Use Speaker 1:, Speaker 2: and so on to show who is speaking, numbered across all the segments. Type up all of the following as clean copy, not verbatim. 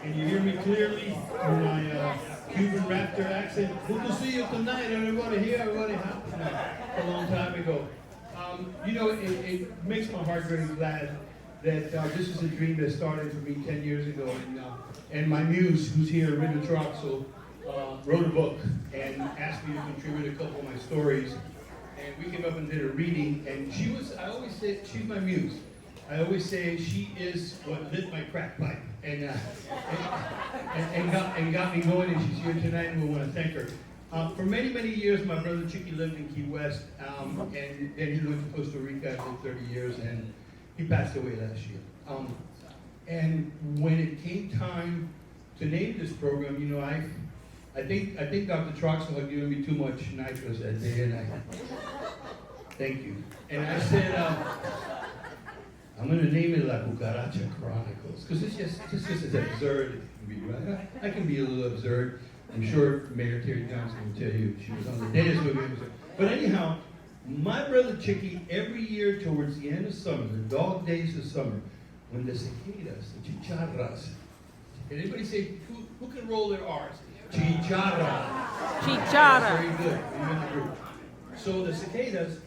Speaker 1: Can you hear me clearly in my Cuban Raptor accent? Good to see you tonight, everybody here, everybody. A long time ago. You know, it makes my heart very glad that this is a dream that started for me 10 years ago. And my muse, who's here, Rita Troxel, wrote a book and asked me to contribute a couple of my stories. And we came up and did a reading, and she was, I always say, she's my muse. I always say she is what lit my crack pipe and got me going, and she's here tonight, and we want to thank her. For many, many years, my brother Chicky lived in Key West, and then he went to Costa Rica for 30 years, and he passed away last year. And when it came time to name this program, you know, I think Dr. Troxel had given me too much nitrous that day, and thank you. And I said, I'm going to name it La Cucaracha Chronicles, because it's just as absurd as it can be, right? I can be a little absurd. I'm sure Mayor Terry Johnson will tell you she was on the dais with me. But anyhow, my brother Chicky, every year towards the end of summer, the dog days of summer, when the cicadas, the chicharras, anybody say, who can roll their R's? Chicharra.
Speaker 2: Chicharra.
Speaker 1: Very good. You're in the group. So the cicadas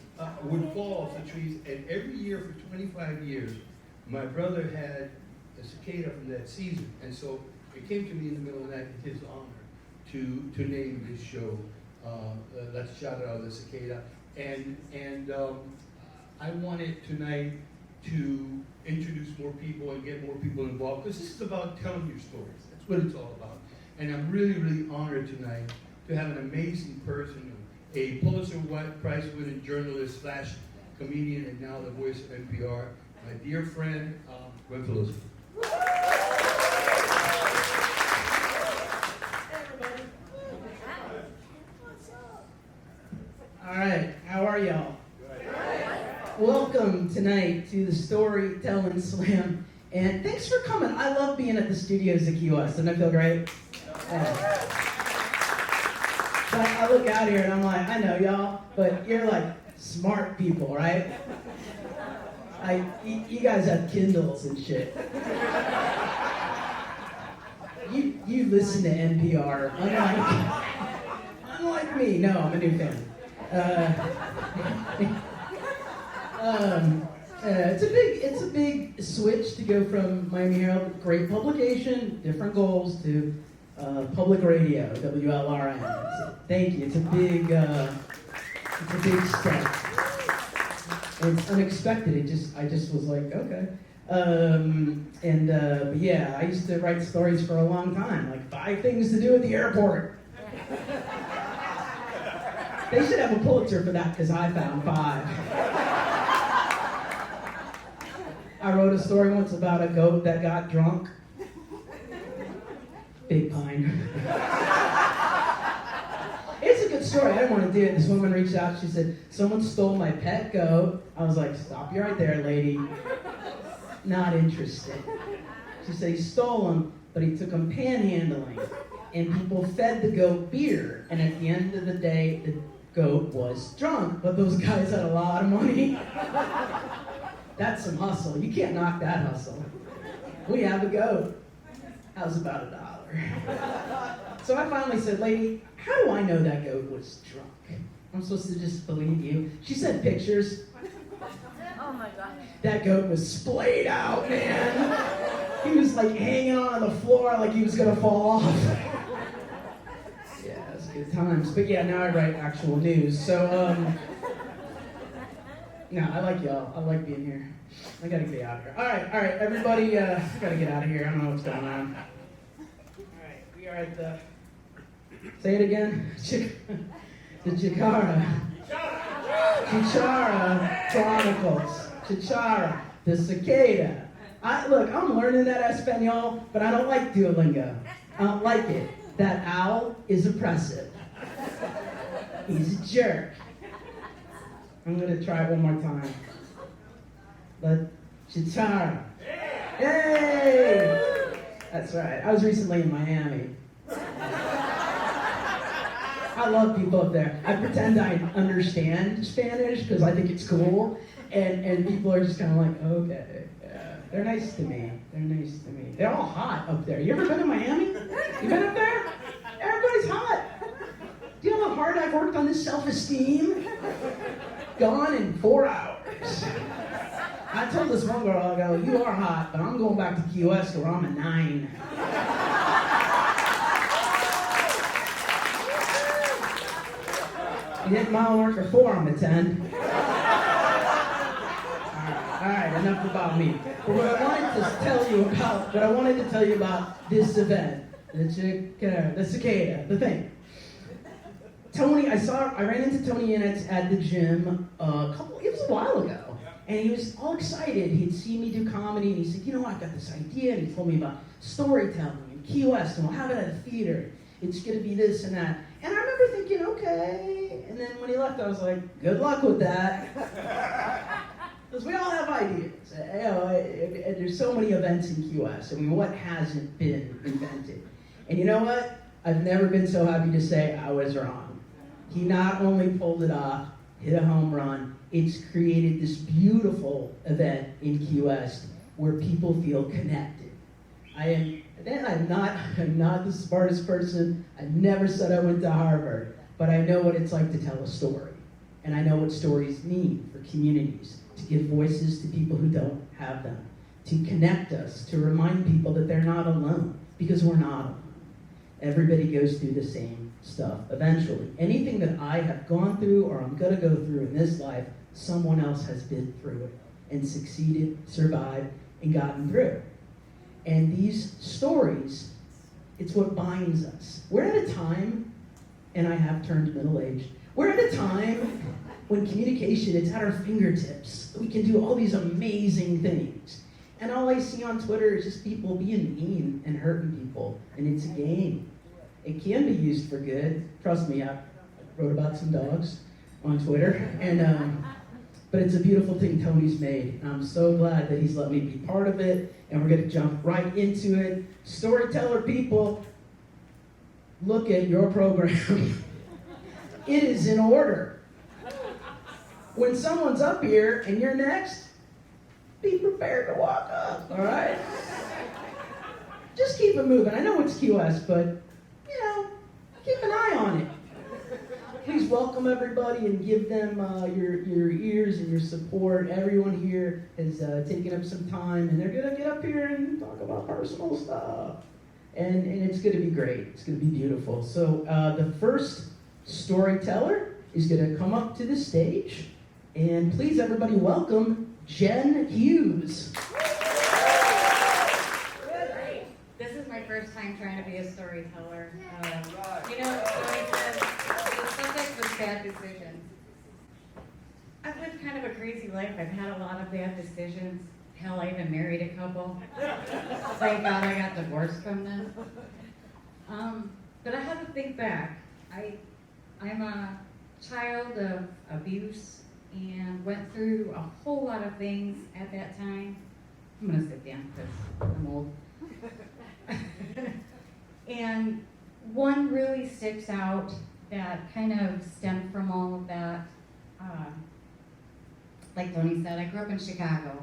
Speaker 1: would fall off the trees, and every year for 25 years, my brother had a cicada from that season. And so it came to me in the middle of the night in his honor to name this show La Chicharra, the cicada. And I wanted tonight to introduce more people and get more people involved, because this is about telling your stories. That's what it's all about. And I'm really, really honored tonight to have an amazing person, a Pulitzer Prize winning journalist / comedian, and now the voice of NPR, my dear friend, Gwen Filiosa.
Speaker 3: All right, how are y'all? Welcome tonight to the Storytelling Slam, and thanks for coming. I love being at the studios at Key West. Doesn't it feel great? Yeah. But I look out here and I'm like, I know y'all, but you're like smart people, right? You guys have Kindles and shit. You listen to NPR, unlike me. No, I'm a new fan. It's a big switch to go from Miami Herald, great publication, different goals, to public radio, WLRN. So, thank you. It's a big step. And it's unexpected. I just was like, okay. But yeah, I used to write stories for a long time, like 5 things to do at the airport. They should have a Pulitzer for that, because I found 5. I wrote a story once about a goat that got drunk. Big Pine. It's a good story. I didn't want to do it. This woman reached out. She said, someone stole my pet goat. I was like, stop you right there, lady. Not interested. She said he stole him, but he took him panhandling. And people fed the goat beer. And at the end of the day, the goat was drunk. But those guys had a lot of money. That's some hustle. You can't knock that hustle. We have a goat. How's about $1? So I finally said, lady, how do I know that goat was drunk? I'm supposed to just believe you. She sent pictures.
Speaker 2: Oh my gosh.
Speaker 3: That goat was splayed out, man. He was like hanging on the floor like he was gonna fall off. Yeah, it was good times. But yeah, now I write actual news. So, no, I like y'all. I like being here. I gotta get out of here. All right, everybody, I gotta get out of here. I don't know what's going on. All right, we are at the, say it again, the Chicarra Chronicles. Chicarra, the cicada. Look, I'm learning that Espanol, but I don't like Duolingo. I don't like it. That owl is oppressive. He's a jerk. I'm gonna try it one more time. The Chicharra. Hey! That's right. I was recently in Miami. I love people up there. I pretend I understand Spanish because I think it's cool, and people are just kind of like, okay, yeah. They're nice to me. They're all hot up there. You ever been to Miami? You been up there? Everybody's hot. Do you know how hard I've worked on this self-esteem? Gone in 4 hours. I told this one girl, I go, you are hot, but I'm going back to Key West where I'm a 9. You hit mile marker 4, I'm a 10. All right, enough about me. But what I wanted to tell you about this event, the cicada, the thing. Tony, I ran into Tony Yaniz at the gym it was a while ago. And he was all excited. He'd seen me do comedy, and he said, you know, I've got this idea. And he told me about storytelling in Key West, and we'll have it at a theater. It's going to be this and that. And I remember thinking, okay. And then when he left, I was like, good luck with that. Because we all have ideas. You know, and there's so many events in Key West. I mean, what hasn't been invented? And you know what? I've never been so happy to say I was wrong. He not only pulled it off, hit a home run, it's created this beautiful event in Key West where people feel connected. I'm not the smartest person. I never said I went to Harvard, but I know what it's like to tell a story. And I know what stories mean for communities, to give voices to people who don't have them, to connect us, to remind people that they're not alone, because we're not alone. Everybody goes through the same stuff eventually. Anything that I have gone through or I'm going to go through in this life, someone else has been through it and succeeded, survived, and gotten through. And these stories, it's what binds us. We're at a time, and I have turned middle-aged, we're at a time when communication, it's at our fingertips. We can do all these amazing things. And all I see on Twitter is just people being mean and hurting people, and it's a game. It can be used for good. Trust me, I wrote about some dogs on Twitter, and but it's a beautiful thing Tony's made. And I'm so glad that he's let me be part of it, and we're gonna jump right into it. Storyteller people, look at your program. It is in order. When someone's up here and you're next, be prepared to walk up, all right? Just keep it moving. I know it's QS, but, you know, keep an eye on it. Please welcome everybody and give them your ears and your support. Everyone here has taken up some time, and they're going to get up here and talk about personal stuff. And it's going to be great. It's going to be beautiful. So the first storyteller is going to come up to the stage. And please, everybody, welcome Jen Hughes.
Speaker 4: This is my first time trying to be a storyteller. You know, the subject was bad decisions. I've lived kind of a crazy life. I've had a lot of bad decisions. Hell, I even married a couple. Thank God I got divorced from them. But I had to think back. I'm a child of abuse and went through a whole lot of things at that time. I'm gonna sit down because I'm old. And one really sticks out that kind of stemmed from all of that. Like Tony said, I grew up in Chicago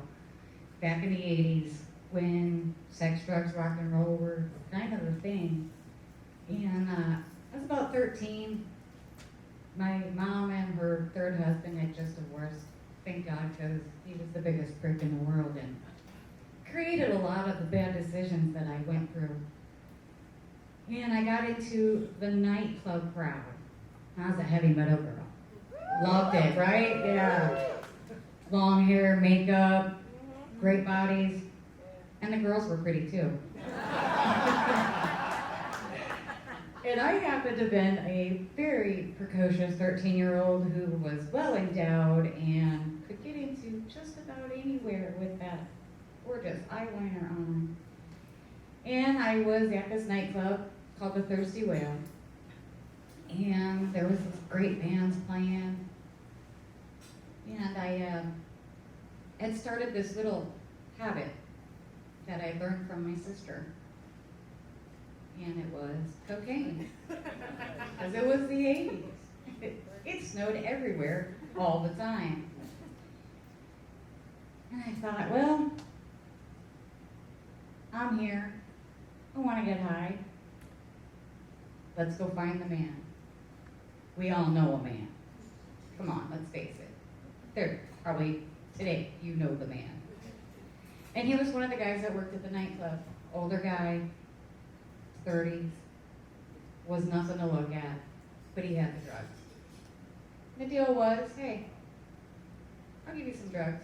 Speaker 4: back in the 80s when sex, drugs, rock and roll were kind of the thing. And I was about 13. My mom and her third husband had just divorced, thank God, because he was the biggest prick in the world and created a lot of the bad decisions that I went through. And I got into the nightclub crowd. I was a heavy metal girl. Loved it, right? Yeah. Long hair, makeup, great bodies, and the girls were pretty too. And I happened to have been a very precocious 13-year-old who was well endowed and could get into just about anywhere with that gorgeous eyeliner on. And I was at this nightclub called the Thirsty Whale. And there was this great bands playing. And I had started this little habit that I learned from my sister. And it was cocaine. Because it was the 80s. It snowed everywhere all the time. And I thought, well, I'm here. I want to get high. Let's go find the man. We all know a man. Come on, let's face it. They're probably, today, you know the man. And he was one of the guys that worked at the nightclub. Older guy, 30s, was nothing to look at, but he had the drugs. The deal was, hey, I'll give you some drugs,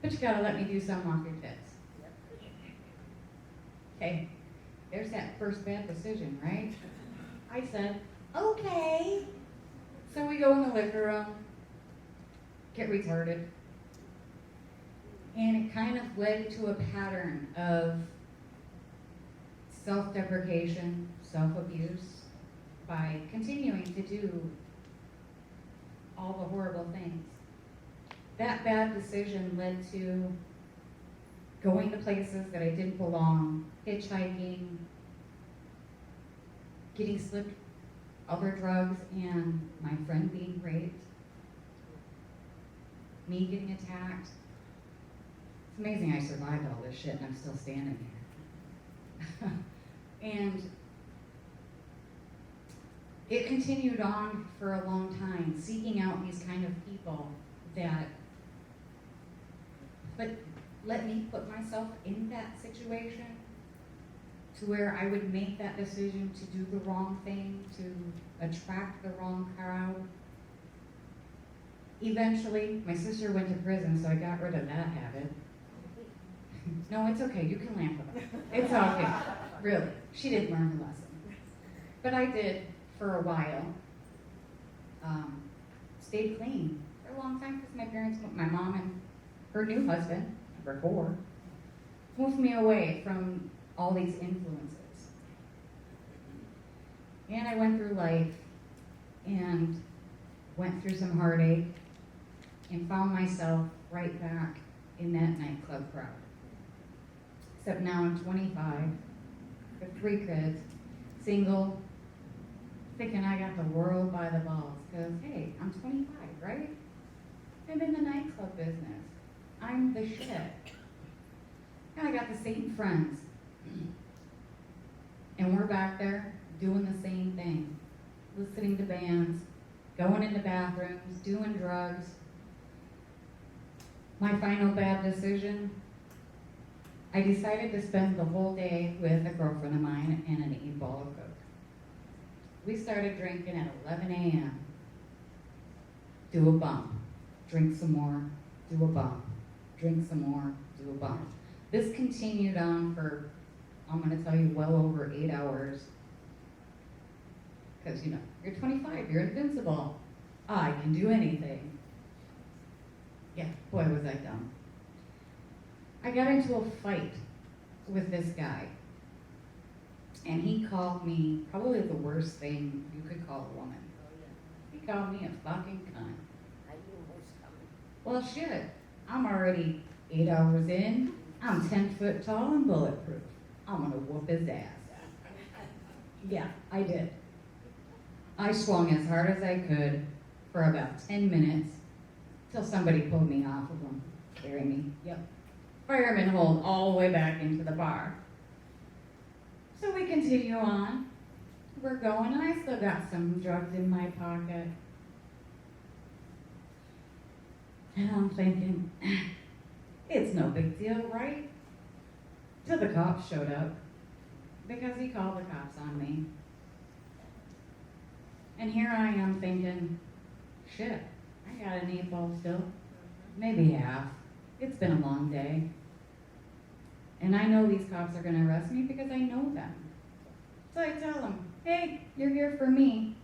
Speaker 4: but you gotta let me do something off your tits. Okay, there's that first bad decision, right? I said, okay. So we go in the liquor room, get retarded, and it kind of led to a pattern of self-deprecation, self-abuse, by continuing to do all the horrible things. That bad decision led to going to places that I didn't belong, hitchhiking, getting slipped other drugs, and my friend being raped, me getting attacked. It's amazing I survived all this shit and I'm still standing here. And it continued on for a long time, seeking out these kind of people that let me put myself in that situation to where I would make that decision to do the wrong thing, to attract the wrong crowd. Eventually, my sister went to prison, so I got rid of that habit. No, it's okay, you can laugh about it. It's okay, really. She didn't learn her lesson. But I did for a while. Stayed clean for a long time because my mom and her new husband, number 4, moved me away from all these influences. And I went through life and went through some heartache and found myself right back in that nightclub crowd. Except now I'm 25, with 3 kids, single, thinking I got the world by the balls, because hey, I'm 25, right? I'm in the nightclub business. I'm the shit. And I got the same friends. And we're back there doing the same thing. Listening to bands, going into bathrooms, doing drugs. My final bad decision, I decided to spend the whole day with a girlfriend of mine and an 8-ball of Coke. We started drinking at 11 a.m. Do a bump, drink some more, do a bump, drink some more, do a bump. This continued on for, I'm going to tell you, well over 8 hours. Because, you know, you're 25, you're invincible. I can do anything. Yeah, boy, was I dumb. I got into a fight with this guy. And he called me probably the worst thing you could call a woman. He called me a fucking cunt. Well, shit, I'm already 8 hours in. I'm 10 foot tall and bulletproof. I'm gonna whoop his ass. Yeah, I did. I swung as hard as I could for about 10 minutes till somebody pulled me off of him, carry me. Yep. Fireman hold all the way back into the bar. So we continue on. We're going, and I still got some drugs in my pocket. And I'm thinking, it's no big deal, right? Till the cops showed up, because he called the cops on me. And here I am thinking, shit, I got an 8-ball still, maybe half. It's been a long day. And I know these cops are going to arrest me because I know them. So I tell them, hey, you're here for me.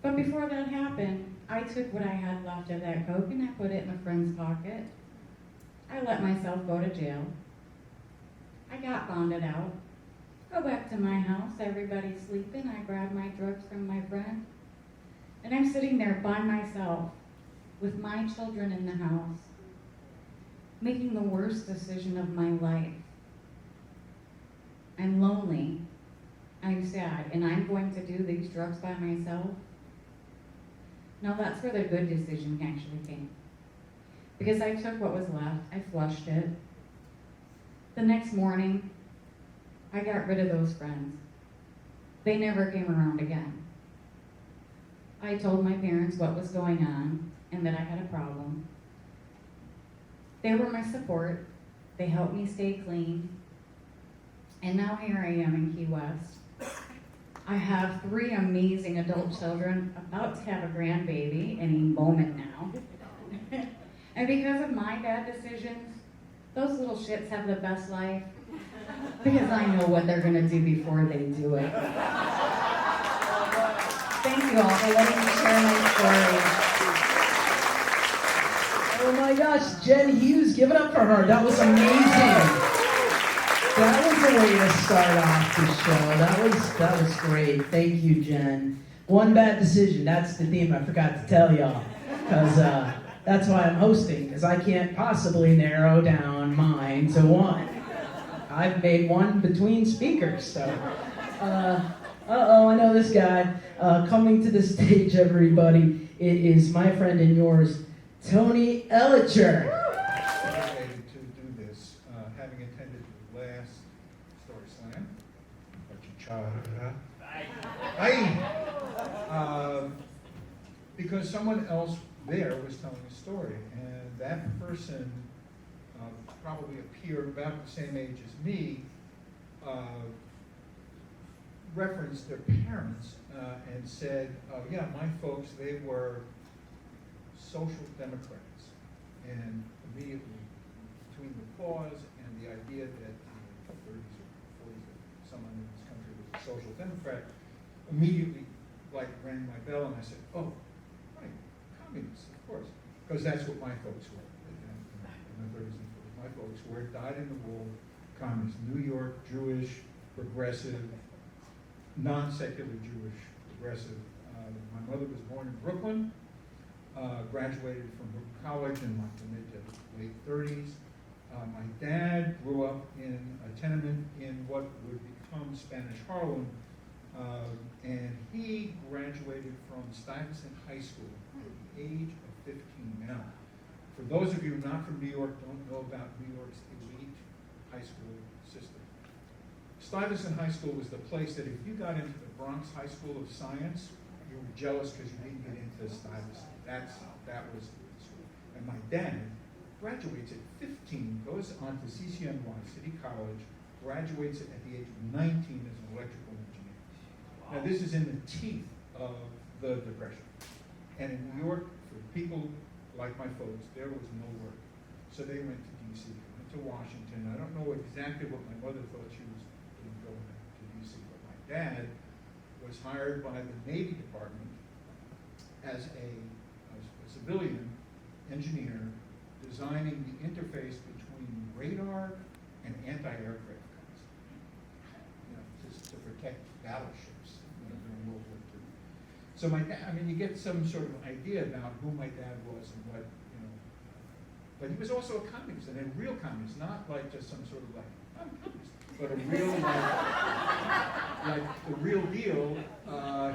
Speaker 4: But before that happened, I took what I had left of that Coke and I put it in a friend's pocket. I let myself go to jail. I got bonded out. Go back to my house, everybody's sleeping. I grab my drugs from my friend. And I'm sitting there by myself with my children in the house, making the worst decision of my life. I'm lonely, I'm sad, and I'm going to do these drugs by myself. Now that's where the good decision actually came. Because I took what was left, I flushed it, The next morning, I got rid of those friends. They never came around again. I told my parents what was going on and that I had a problem. They were my support. They helped me stay clean. And now here I am in Key West. I have 3 amazing adult children, about to have a grandbaby any moment now. And because of my bad decisions, those little shits have the best life. Because I know what they're gonna do before they do it. Thank you all for letting me share my story.
Speaker 3: Oh my gosh, Jen Hughes, give it up for her. That was amazing. That was the way to start off the show. That was great. Thank you, Jen. One bad decision. That's the theme. I forgot to tell y'all, because that's why I'm hosting, because I can't possibly narrow down mine to one. I've made one between speakers. So, I know this guy. Coming to the stage, everybody. It is my friend and yours, Tony Elichter.
Speaker 5: Motivated to do this, having attended the last Story Slam, or Chicharra, because someone else there was telling a story, and that person, probably a peer about the same age as me, referenced their parents and said, yeah, my folks, they were social democrats. And immediately, between the pause and the idea that in the 30s or 40s, someone in this country was a social democrat, immediately rang my bell, and I said, oh, right, communists, of course. Because that's what my folks were in the 30s and 40s. My folks were dyed-in-the-wool communists. New York, Jewish, progressive, non-secular Jewish, progressive. My mother was born in Brooklyn, graduated from Brooklyn College in the mid to late 30s. My dad grew up in a tenement in what would become Spanish Harlem, and he graduated from Stuyvesant High School at the age of 15. Now, for those of you not from New York, don't know about New York's elite high school system. Stuyvesant High School was the place that if you got into the Bronx High School of Science, you were jealous because you didn't get into Stuyvesant. That was the school. And my dad graduates at 15, goes on to CCNY, City College, graduates at the age of 19 as an electrical engineer. Now this is in the teeth of the Depression. And in New York, for people like my folks, there was no work. So they went to DC, went to Washington. I don't know exactly what my mother thought she was going to DC, but my dad was hired by the Navy Department as a civilian engineer designing the interface between radar and anti-aircraft guns, to protect battleships during World War II. So my dad, you get some sort of idea about who my dad was and what, but he was also a communist, and a real communist, not like just some sort of I'm a communist, but a real, like the real deal.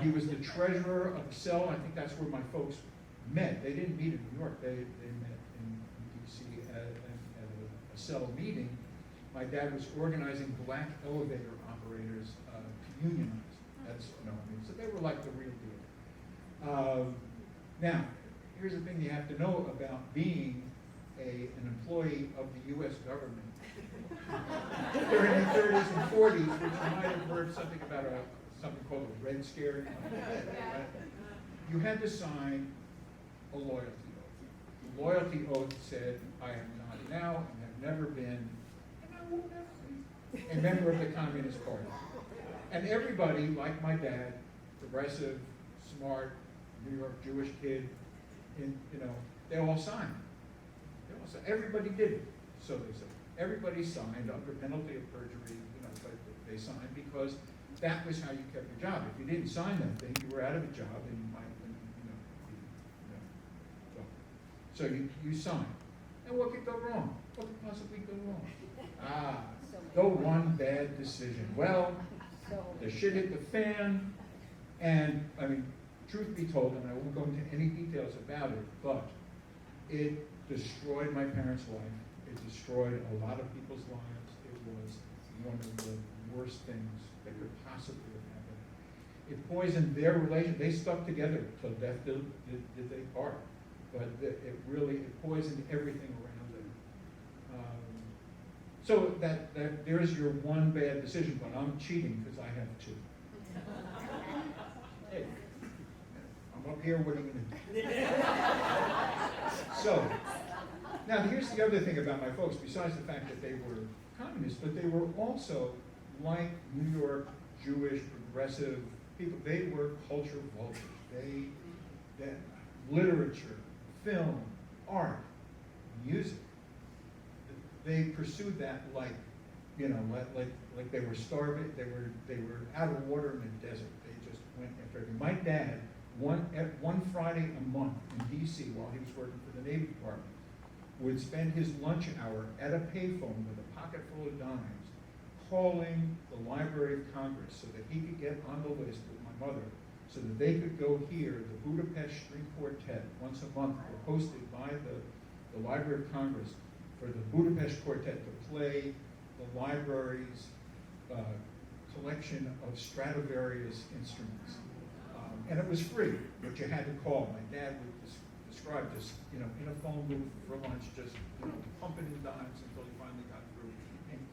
Speaker 5: He was the treasurer of a cell. I think that's where my folks met. They didn't meet in New York. They met in D.C. at a cell meeting. My dad was organizing black elevator operators to unionize. That's so they were like the real deal. Now, here's the thing you have to know about being an employee of the U.S. government during the 30s and 40s, which you might have heard something about something called a Red Scare. You had to sign a loyalty oath. The loyalty oath said, I am not now and have never been, and I will never be, a member of the Communist Party. And everybody, like my dad, progressive, smart, New York Jewish kid, they all signed. Everybody did it, so they said. Everybody signed under penalty of perjury, but they signed because that was how you kept your job. If you didn't sign that thing, you were out of a job, and you might, So you signed. And what could go wrong? What could possibly go wrong? The one bad decision. Well, the shit hit the fan, and truth be told, and I won't go into any details about it, but it destroyed my parents' life. It destroyed a lot of people's lives. It was one of the worst things that could possibly have happened. It poisoned their relation. They stuck together till death did they part. But it poisoned everything around it. So that there's your one bad decision, but I'm cheating because I have two. Hey, I'm up here, what are you going to do? So, now here's the other thing about my folks, besides the fact that they were communists, but they were also, like New York Jewish progressive people, they were culture vultures. They literature, film, art, music. They pursued that like they were starving. They were out of water in the desert. They just went after everything. My dad, one Friday a month in D.C. while he was working for the Navy Department, would spend his lunch hour at a payphone with a pocket full of dimes, calling the Library of Congress so that he could get on the list with my mother, so that they could go hear the Budapest String Quartet once a month, were hosted by the Library of Congress for the Budapest Quartet to play the library's collection of Stradivarius instruments. And it was free, but you had to call. My dad would describe just, in a phone booth for lunch, just pumping in dimes until he finally got through,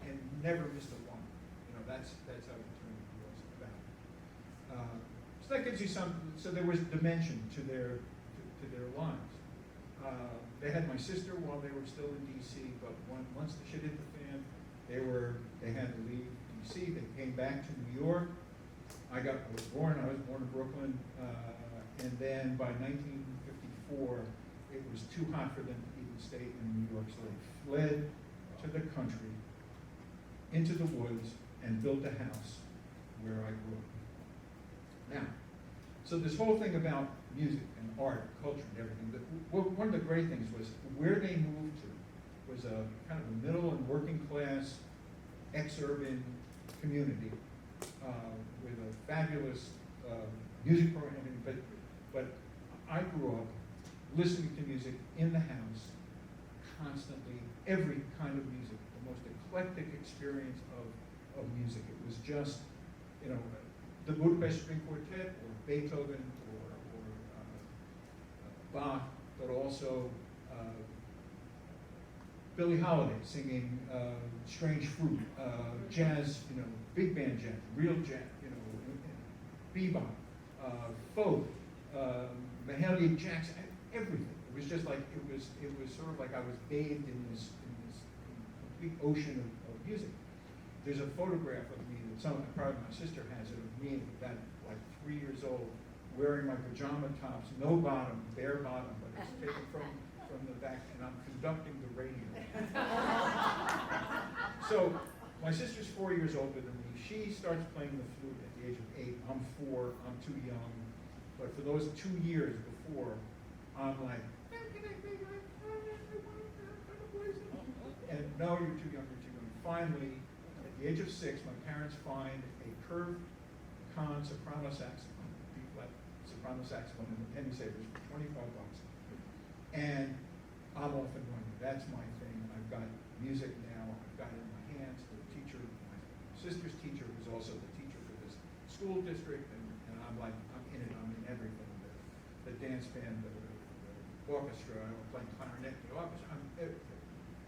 Speaker 5: and never missed a one. That's how the tune was about. So that gives you some. So there was dimension to their lives. They had my sister while they were still in D.C., but once the shit hit the fan, they had to leave D.C. They came back to New York. I was born in Brooklyn, and then by 1954, it was too hot for them to even stay in New York, so they fled to the country, into the woods, and built a house where I grew up. Now, so this whole thing about music and art, culture, and everything, one of the great things was where they moved to was a kind of a middle and working class, ex-urban community with a fabulous music program. But I grew up listening to music in the house constantly, every kind of music, the most eclectic experience of music. It was just, the Budapest String Quartet, or Beethoven, or Bach, but also Billie Holiday singing Strange Fruit, jazz, big band jazz, real jazz, bebop, folk, Mahalia Jackson, everything. It was just like it was sort of like I was bathed in this complete ocean of music. There's a photograph of me that probably my sister has it, of me at like 3 years old, wearing my pajama tops, no bottom, bare bottom, but it's taken from the back, and I'm conducting the radio. So my sister's 4 years older than me. She starts playing the flute at the age of 8. I'm 4. I'm too young. But for those 2 years before, I'm like, and no, you're too young. Finally, at the age of 6, my parents find a curved con soprano saxophone, B-flat soprano saxophone in the penny savers for $25. And I'm off and running. That's my thing. I've got music now. I've got it in my hands. The teacher, my sister's teacher, was also the teacher for this school district, and I'm like, I'm in it. I'm in everything. The dance band, the orchestra. I'm playing clarinet, the orchestra. I'm everything.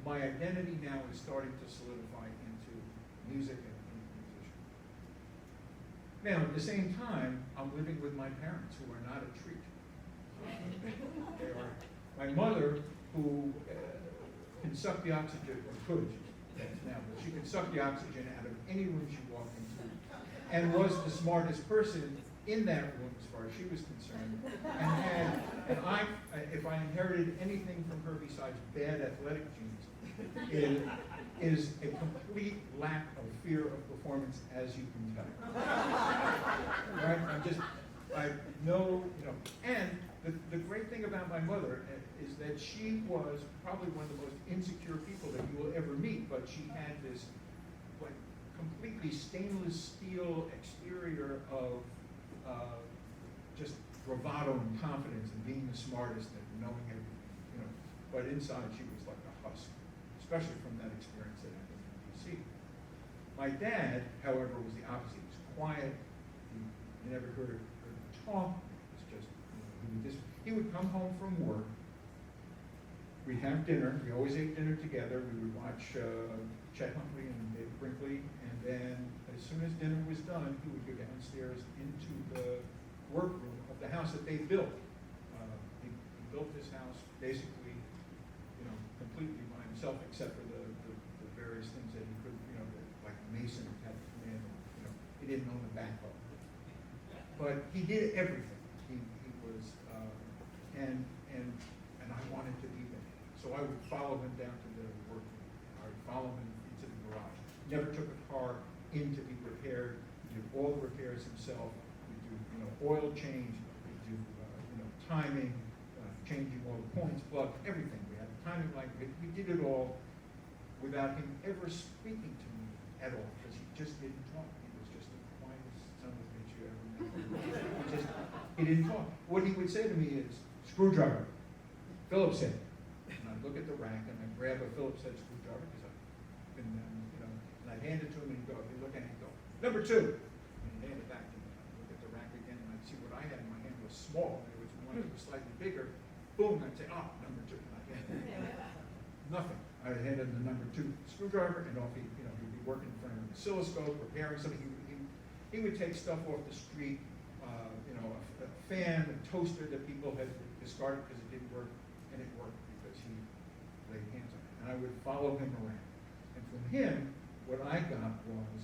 Speaker 5: My identity now is starting to solidify into music and musician. Now, at the same time, I'm living with my parents, who are not a treat. They are my mother, who can suck the oxygen, or could, now, but she can suck the oxygen out of any room she walked into, and was the smartest person in that room as far as she was concerned, if I inherited anything from her besides bad athletic genes, is a complete lack of fear of performance, as you can tell. Right? I know, and the great thing about my mother is that she was probably one of the most insecure people that you will ever meet, but she had this completely stainless steel exterior of just bravado and confidence and being the smartest and knowing everything, but inside she was like a husk, especially from that experience that happened in D.C. My dad, however, was the opposite. He was quiet. You never heard him talk. It's just, he would come home from work. We'd have dinner. We always ate dinner together. We would watch Chet Huntley and David Brinkley, and then as soon as dinner was done, he would go downstairs into the workroom of the house that they built. He built this house basically, completely by himself, except for the various things that he couldn't, like the mason had to come in. He didn't own the backhoe, but he did everything. He was, and I wanted to be there. So I would follow him down to the workroom. I would follow him into the garage. Never took a car in to be repaired. He did all the repairs himself. We do, oil change. We do, timing, changing all the points, plugs, everything. We had a timing light. We did it all without him ever speaking to me at all, because he just didn't talk. He was just the quietest son of a bitch you ever met. He didn't talk. What he would say to me is, screwdriver, Phillips head. And I'd look at the rack and I'd grab a Phillips head screwdriver, because I've been, and I'd hand it to him and he'd look at it and go, number 2. And he'd hand it back to me. I'd look at the rack again and I'd see what I had in my hand was small. There was one that was slightly bigger. Boom, I'd say, number 2. And I'd hand it. Nothing. I'd hand him the number 2 screwdriver, and off he'd be working in front of an oscilloscope, repairing something. He would take stuff off the street, a fan, a toaster that people had discarded because it didn't work, and it worked because he laid hands on it. And I would follow him around. And from him, what I got was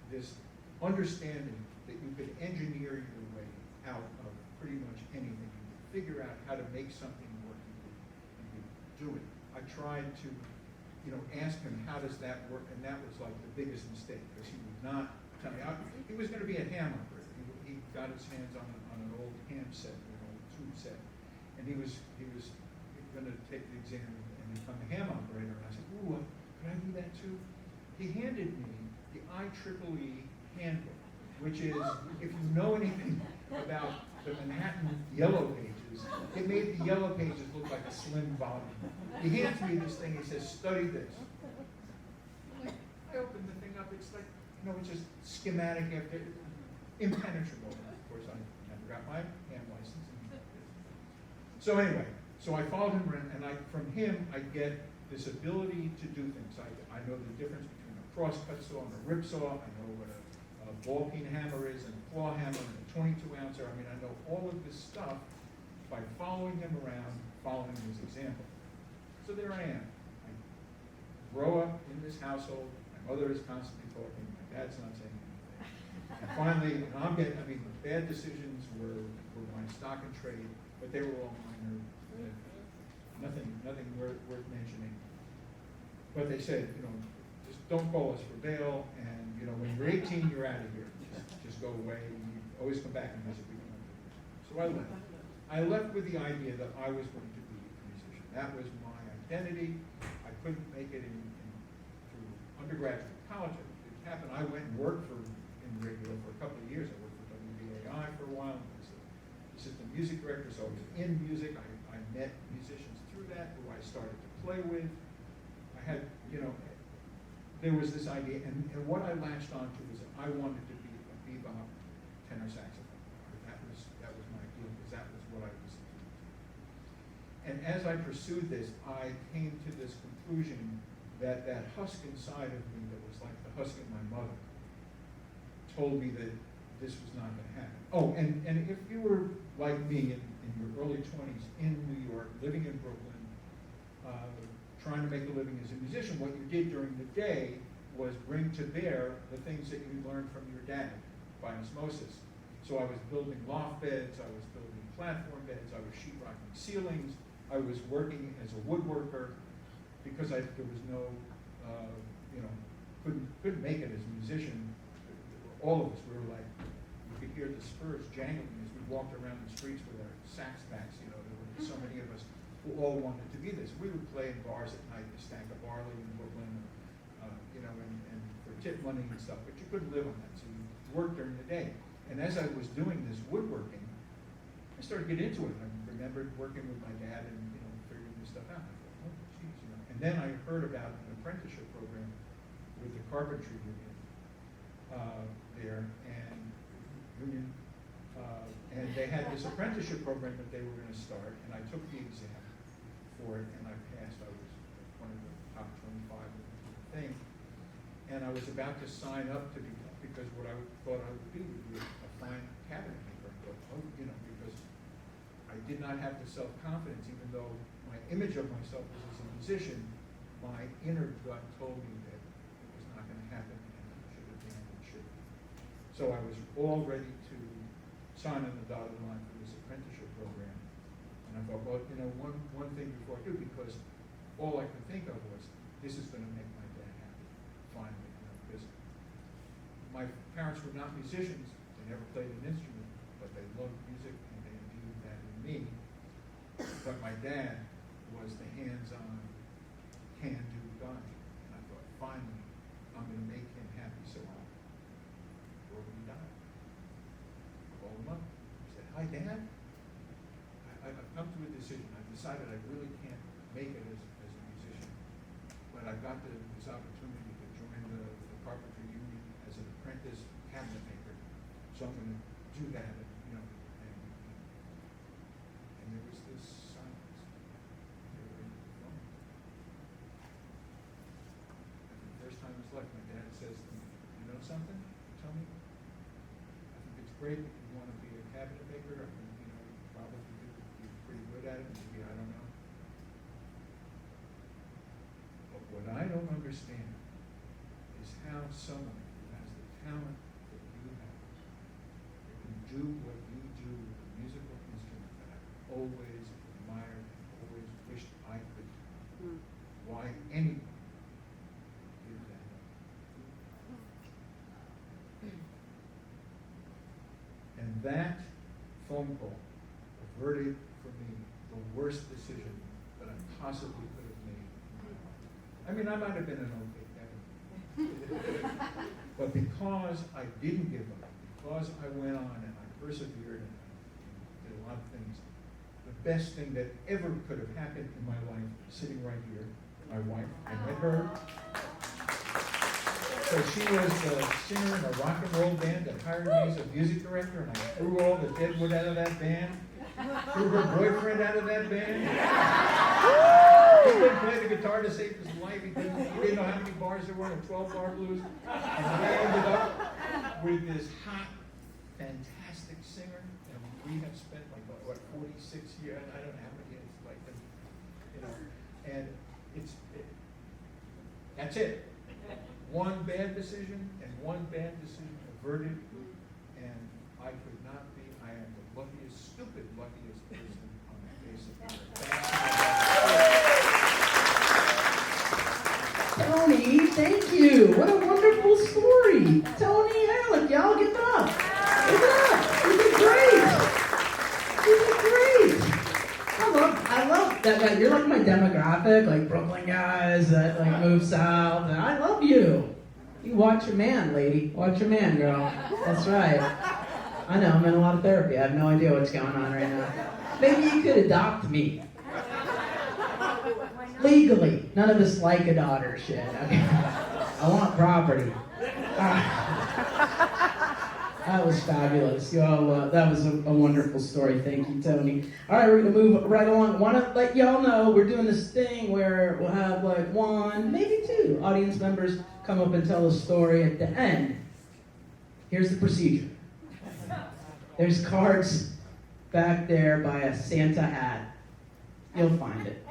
Speaker 5: this understanding that you could engineer your way out of pretty much anything. You could figure out how to make something work. You could do it. I tried to, ask him, how does that work? And that was like the biggest mistake, because he would not tell me. He was going to be a ham operator. He got his hands on an old ham set, an old tube set, and he was going to take the exam and become a ham operator. And I said, ooh, can I do that too? He handed me the IEEE handbook, which is, if you know anything about the Manhattan Yellow Pages, it made the Yellow Pages look like a slim volume. He hands me this thing, he says, study this. I opened the thing up, it's like, it's just schematic after, impenetrable. Of course, I never got my ham license. So anyway, I followed him around, and from him, I get this ability to do things. I know the difference between a crosscut saw and a rip saw. I know what a ball peen hammer is, and a claw hammer, and a 22-ouncer. I mean, I know all of this stuff by following him around, following his example. So there I am. I grow up in this household. My mother is constantly talking. My dad's not saying anything. And finally, the bad decisions were my stock and trade, but they were all minor. Nothing worth mentioning. But they said, just don't call us for bail, and when you're 18, you're out of here. Just go away. You always come back and visit. We don't want to do this. So I left. I left with the idea that I was going to be a musician. That was my identity. I couldn't make it through undergraduate college. It happened. I went and worked in radio for a couple of years. I worked for WBAI for a while. I was an assistant music director, so I was in music. I met musicians through that who I started to play with. I had, there was this idea, and what I latched onto was that I wanted to be a bebop tenor saxophone. That was my deal, because that was what I was into. And as I pursued this, I came to this conclusion that husk inside of me that was like the husk of my mother told me that this was not going to happen. Oh, and if you were like me in your early 20s in New York, living in Brooklyn, trying to make a living as a musician, what you did during the day was bring to bear the things that you learned from your dad by osmosis. So I was building loft beds, I was building platform beds, I was sheetrocking ceilings, I was working as a woodworker, because there was no, couldn't make it as a musician. All of us, we were like, you could hear the spurs jangling as we walked around the streets with our sax packs. There were so many of us who all wanted to be this. We would play in bars at night, the Stack of Barley in Brooklyn, and for tip money and stuff, but you couldn't live on that, so you worked during the day. And as I was doing this woodworking, I started to get into it. I remembered working with my dad and figuring this stuff out. I thought, oh, geez, And then I heard about an apprenticeship program with the carpentry union there, and Union, and they had this apprenticeship program that they were going to start, and I took the exam for it, and I passed. I was one of the top 25 of the thing, and I was about to sign up to become, because what I thought I would be would be a fine cabinet maker. I thought, oh, you know, because I did not have the self-confidence, even though my image of myself was as a musician, my inner gut told me that it was not going to happen, and I should have been and should. So I was all ready to sign on the dotted line for this apprenticeship program. And I thought, well, you know, one thing before I do, because all I could think of was, this is going to make my dad happy, finally, you know, because my parents were not musicians, they never played an instrument, but they loved music and they imbued that in me. But my dad was the hands-on, can-do guy. And I thought, finally, I'm going to make him happy, so before we died, I called him up. I said, hi, Dad. I've come to a decision. I've decided I really can't make it as a musician. But I got this opportunity to join the carpentry union as an apprentice cabinet maker. So I'm going to do that, and, you know, and there was this silence. They were on the phone. And for the first time in his life, my dad says to me, you know something? Tell me. I think it's great that you want to be a cabinet maker. I think, you know, you probably you're pretty good at it, maybe, I don't know. But what I don't understand is how someone who has the talent that you have, that can do what you do with a musical instrument that I've always admired and always wished I could do, why anyone did that. And that phone call averted for me the worst decision that I possibly could have made in my life. I mean, I might have been an okay cabinet, but because I didn't give up, because I went on and I persevered and I did a lot of things, the best thing that ever could have happened in my life, sitting right here, my wife, I met her. So she was a singer in a rock and roll band that hired me as a music director, and I threw all the deadwood out of that band, threw her boyfriend out of that band. He couldn't play the guitar to save his life. He didn't know how many bars there were in a 12-bar blues. And I ended up with this hot, fantastic singer, and we have spent like, what, 46 years, I don't know how many, it's like, you know, and that's it. One bad decision and one bad decision averted, and I could not be, I am the luckiest, stupid luckiest person on the face of the earth.
Speaker 3: Tony, thank you. What a wonderful story. Tony, Alec, y'all give it up. Give it up. You did great. You did great. I love that. You're like my demographic, like Brooklyn guys that like move south, and I love you. You watch your man, lady. Watch your man, girl. That's right. I know, I'm in a lot of therapy. I have no idea what's going on right now. Maybe you could adopt me. Legally. None of this like a daughter shit. Okay. I want property. That was fabulous. Y'all, that was a wonderful story. Thank you, Tony. All right, we're going to move right along. Want to let y'all know we're doing this thing where we'll have like one, maybe two audience members come up and tell a story at the end. Here's the procedure. There's cards back there by a Santa hat. You'll find it.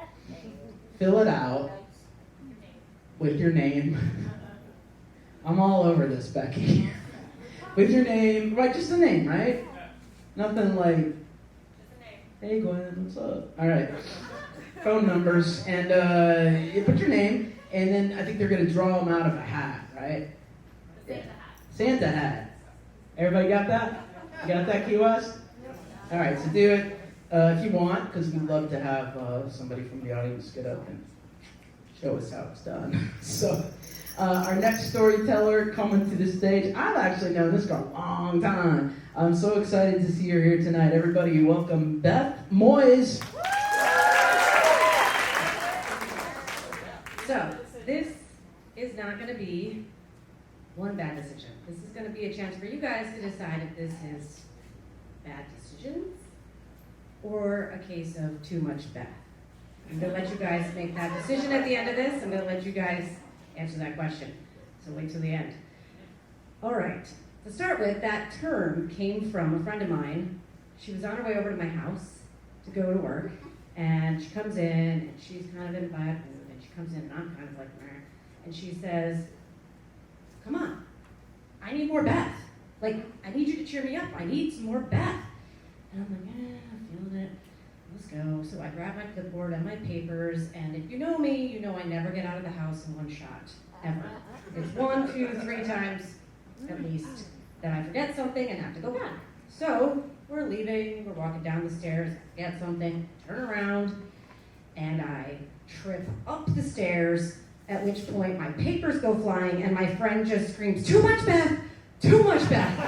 Speaker 3: Fill it out with your name. I'm all over this, Becky. With your name, right? Just the name, right? Nothing like, hey Gwen, what's up? All right. Phone numbers, and you put your name, and then I think they're going to draw them out of a hat, right? Yeah. Santa hat. Everybody got that? You got that, Key West? All right, so do it if you want, because we'd love to have somebody from the audience get up and show us how it's done. So, our next storyteller coming to the stage, I've actually known this girl a long time. I'm so excited to see her here tonight. Everybody, welcome Beth Moyes.
Speaker 6: So, this is not going to be one bad decision. This is going to be a chance for you guys to decide if this is bad decisions or a case of too much Beth. I'm going to let you guys make that decision at the end of this. I'm going to let you guys answer that question. So wait till the end. All right. To start with, that term came from a friend of mine. She was on her way over to my house to go to work, and she comes in, and she's kind of in a bad mood, and she comes in, and I'm kind of like, meh, and she says, come on, I need more Beth. Like, I need you to cheer me up. I need some more Beth. And I'm like, I'm feeling it. Let's go. So I grab my clipboard and my papers, and if you know me, you know I never get out of the house in one shot, ever. It's 1, 2, 3 times, at least, that I forget something and have to go back. So we're leaving, we're walking down the stairs, get something, turn around, and I trip up the stairs, at which point my papers go flying and my friend just screams, too much Beth, too much Beth.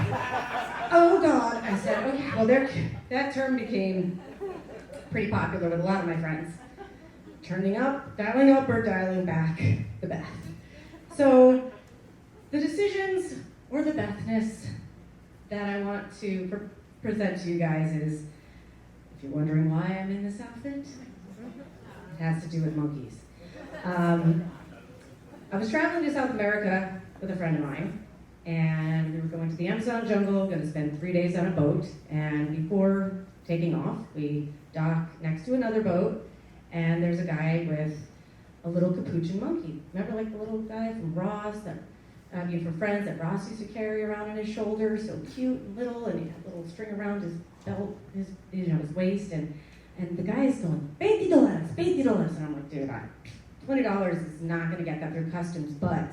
Speaker 6: Oh God, I said, okay, well that term became pretty popular with a lot of my friends. Turning up, dialing up or dialing back the Beth. So the decisions or the Bethness that I want to present to you guys is, if you're wondering why I'm in this outfit, it has to do with monkeys. I was traveling to South America with a friend of mine, and we were going to the Amazon jungle, going to spend 3 days on a boat, and before taking off, we dock next to another boat, and there's a guy with a little capuchin monkey. Remember like the little guy from Ross, from Friends, that Ross used to carry around on his shoulder, so cute and little, and he had a little string around his belt, his waist, and the guy's going, $20, $20, and I'm like, dude, $20 is not gonna get that through customs, but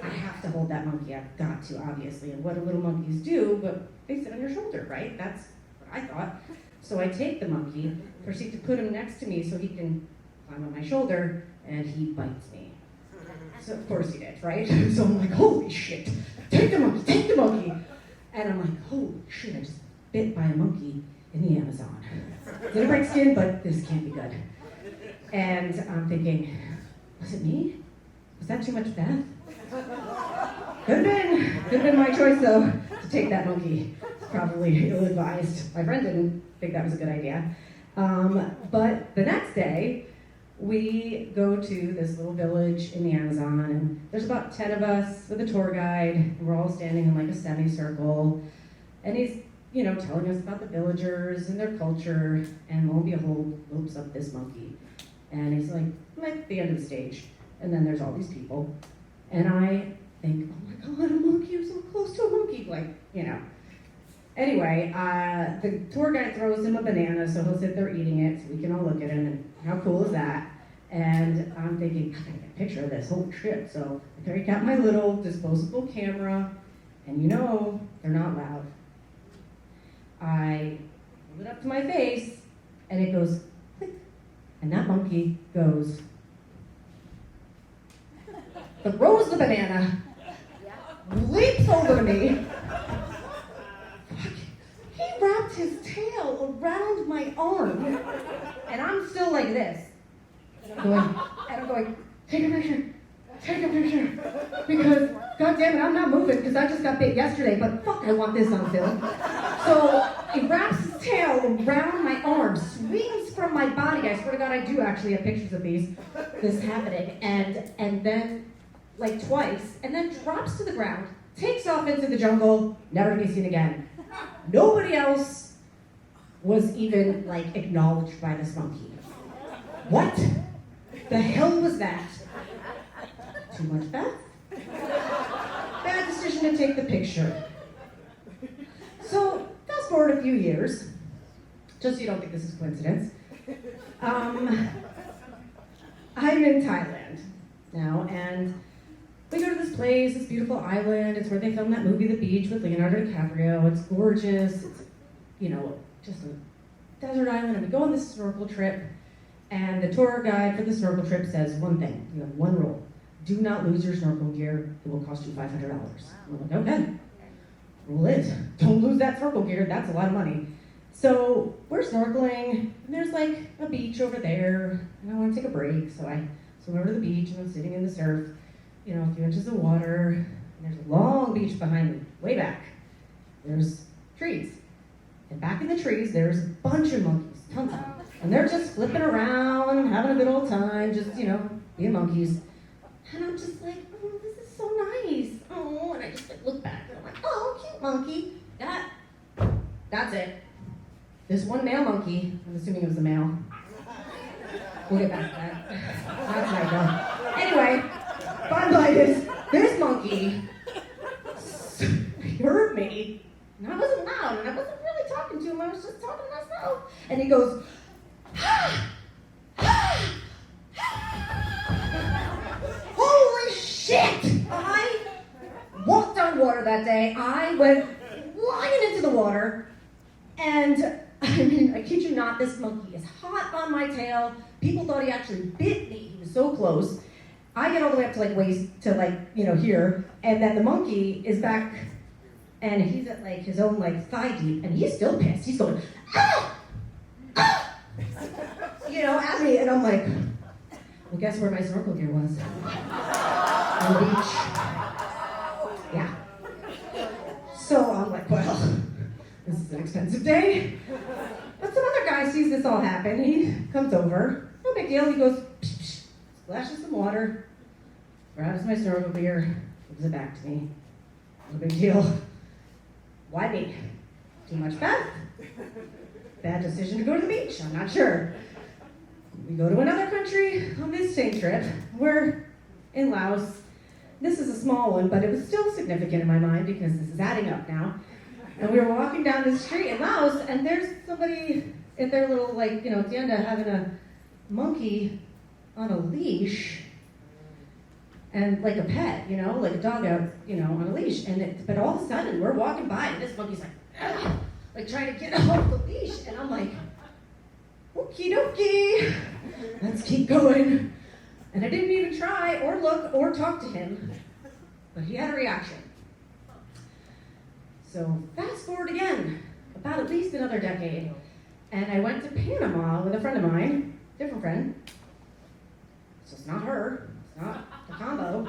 Speaker 6: I have to hold that monkey, I've got to, obviously, and what do little monkeys do, but they sit on your shoulder, right? That's what I thought. So I take the monkey, proceed to put him next to me so he can climb on my shoulder, and he bites me. So of course he did, right? So I'm like, holy shit, take the monkey. And I'm like, holy shit, I just bit by a monkey in the Amazon. Didn't break skin, but this can't be good. And I'm thinking, was it me? Was that too much Beth? Could have been my choice though, to take that monkey. It's probably ill-advised. My friend didn't think that was a good idea. But the next day, we go to this little village in the Amazon, and there's about 10 of us with a tour guide, and we're all standing in like a semicircle, and he's, telling us about the villagers and their culture, and lo and behold, loops up this monkey. And he's like at the end of the stage, and then there's all these people, and I think, oh my God, a monkey, I'm so close to a monkey, Anyway, the tour guide throws him a banana, so he'll sit there eating it, so we can all look at him, and how cool is that? And I'm thinking, I gotta get a picture of this, holy shit. So I carry out my little disposable camera, and they're not loud. I hold it up to my face, and it goes click, and that monkey goes, throws the banana, leaps over to me, he wrapped his tail around my arm, and I'm still like this. And I'm going, take a picture, because, God damn it, I'm not moving, because I just got bit yesterday, but fuck, I want this on film. So he wraps his tail around my arm, swings from my body, I swear to God, I do actually have pictures of this happening, and then, twice, and then drops to the ground, takes off into the jungle, never to be seen again. Nobody else was even, acknowledged by this monkey. What the hell was that? Too much Beth? Bad decision to take the picture. So, fast forward a few years, just so you don't think this is coincidence. I'm in Thailand now, and we go to this place, this beautiful island. It's where they filmed that movie, The Beach, with Leonardo DiCaprio. It's gorgeous. It's, just a desert island. And we go on this snorkel trip. And the tour guide for the snorkel trip says one thing. You have one rule. Do not lose your snorkel gear. It will cost you $500. I'm like, okay. Rule is, don't lose that snorkel gear. That's a lot of money. So we're snorkeling, and there's a beach over there, and I want to take a break. So I swim over to the beach, and I'm sitting in the surf, a few inches of water, And there's a long beach behind me, way back. There's trees. And back in the trees, there's a bunch of monkeys, tons of them. And they're just flipping around, having a good old time, just, being monkeys. And I'm just like, oh, this is so nice. Oh, and I just look back and I'm like, oh, cute monkey. That's it. This one male monkey, I'm assuming it was a male. We'll get back to that. That's my God. Anyway, bottom line is, this monkey heard me, and I wasn't loud, and I wasn't really talking to him, I was just talking to myself. And he goes, holy shit! I walked on water that day. I went flying into the water, and I kid you not, this monkey is hot on my tail. People thought he actually bit me. He was so close. I get all the way up to waist to here, and then the monkey is back, and he's at his own thigh deep, and he's still pissed. He's going, ah! Ah! At me, and I'm like, well, guess where my snorkel gear was? On the beach. Yeah. So I'm like, well, this is an expensive day. But some other guy sees this all happen. He comes over. No big deal. He goes, psh, psh, splashes some water, grabs my snorkel gear, gives it back to me. No big deal. Why me? Too much bath? Bad decision to go to the beach. I'm not sure. We go to another country on this same trip. We're in Laos. This is a small one, but it was still significant in my mind because this is adding up now. And we were walking down the street in Laos, and there's somebody at their little, tienda having a monkey on a leash, and like a pet, like a dog out, on a leash. But all of a sudden, we're walking by, and this monkey's trying to get off the leash, and I'm like, okie dokie, let's keep going. And I didn't even try or look or talk to him, but he had a reaction. So fast forward again, about at least another decade, and I went to Panama with a friend of mine, different friend. So it's not her, it's not the combo.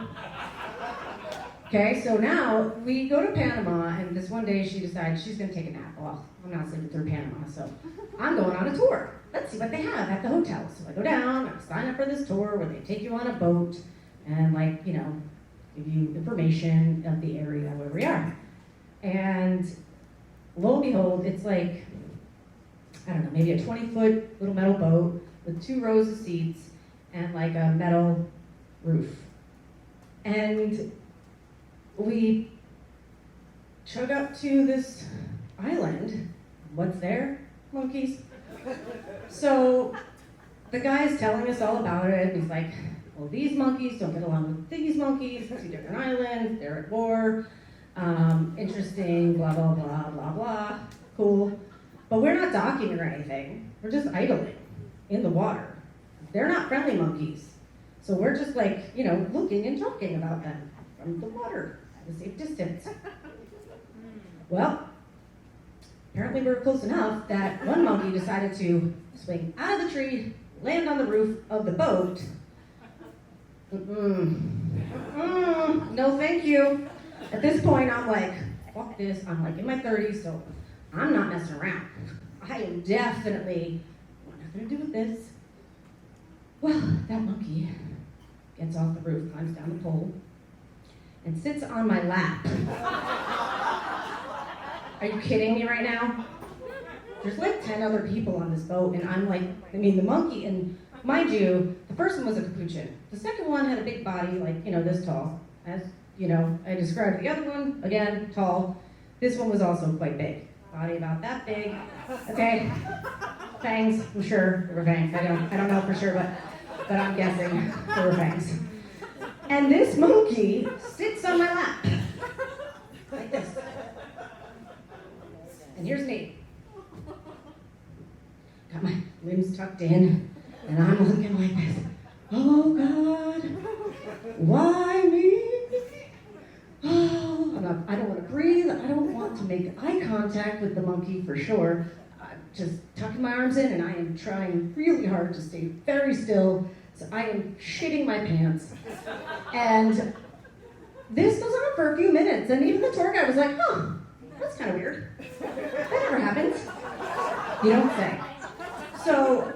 Speaker 6: Okay, so now we go to Panama, and this one day she decides she's gonna take a nap. Well, I'm not sleeping through Panama, so I'm going on a tour. Let's see what they have at the hotel. So I go down, I sign up for this tour where they take you on a boat and give you information of the area where we are. And lo and behold, it's maybe a 20-foot little metal boat with 2 rows of seats and a metal roof. And we chug up to this island. What's there? Monkeys. So the guy is telling us all about it. He's like, well, these monkeys don't get along with these monkeys. 2 different islands. They're at war. Interesting, blah, blah, blah, blah, blah. Cool. But we're not docking or anything. We're just idling in the water. They're not friendly monkeys. So we're just looking and talking about them from the water at a safe distance. Well, apparently we were close enough that one monkey decided to swing out of the tree, land on the roof of the boat. No, thank you. At this point, I'm like, fuck this. I'm in my 30s, so I'm not messing around. I am definitely want nothing to do with this. Well, that monkey gets off the roof, climbs down the pole, and sits on my lap. Are you kidding me right now? There's 10 other people on this boat, and I'm the monkey, and mind you, the first one was a capuchin. The second one had a big body, this tall. As, I described the other one, again, tall. This one was also quite big. Body about that big. Okay. Fangs, I'm sure there were fangs. I don't know for sure, but I'm guessing there were fangs. And this monkey sits on my lap. Like this. And here's me. Got my limbs tucked in, and I'm looking like this. Oh God, why me? Oh, I don't want to breathe. I don't want to make eye contact with the monkey for sure. I'm just tucking my arms in, and I am trying really hard to stay very still. So I am shitting my pants. And this goes on for a few minutes, and even the tour guide was like, huh, that's kind of weird. That never happens. You don't say. So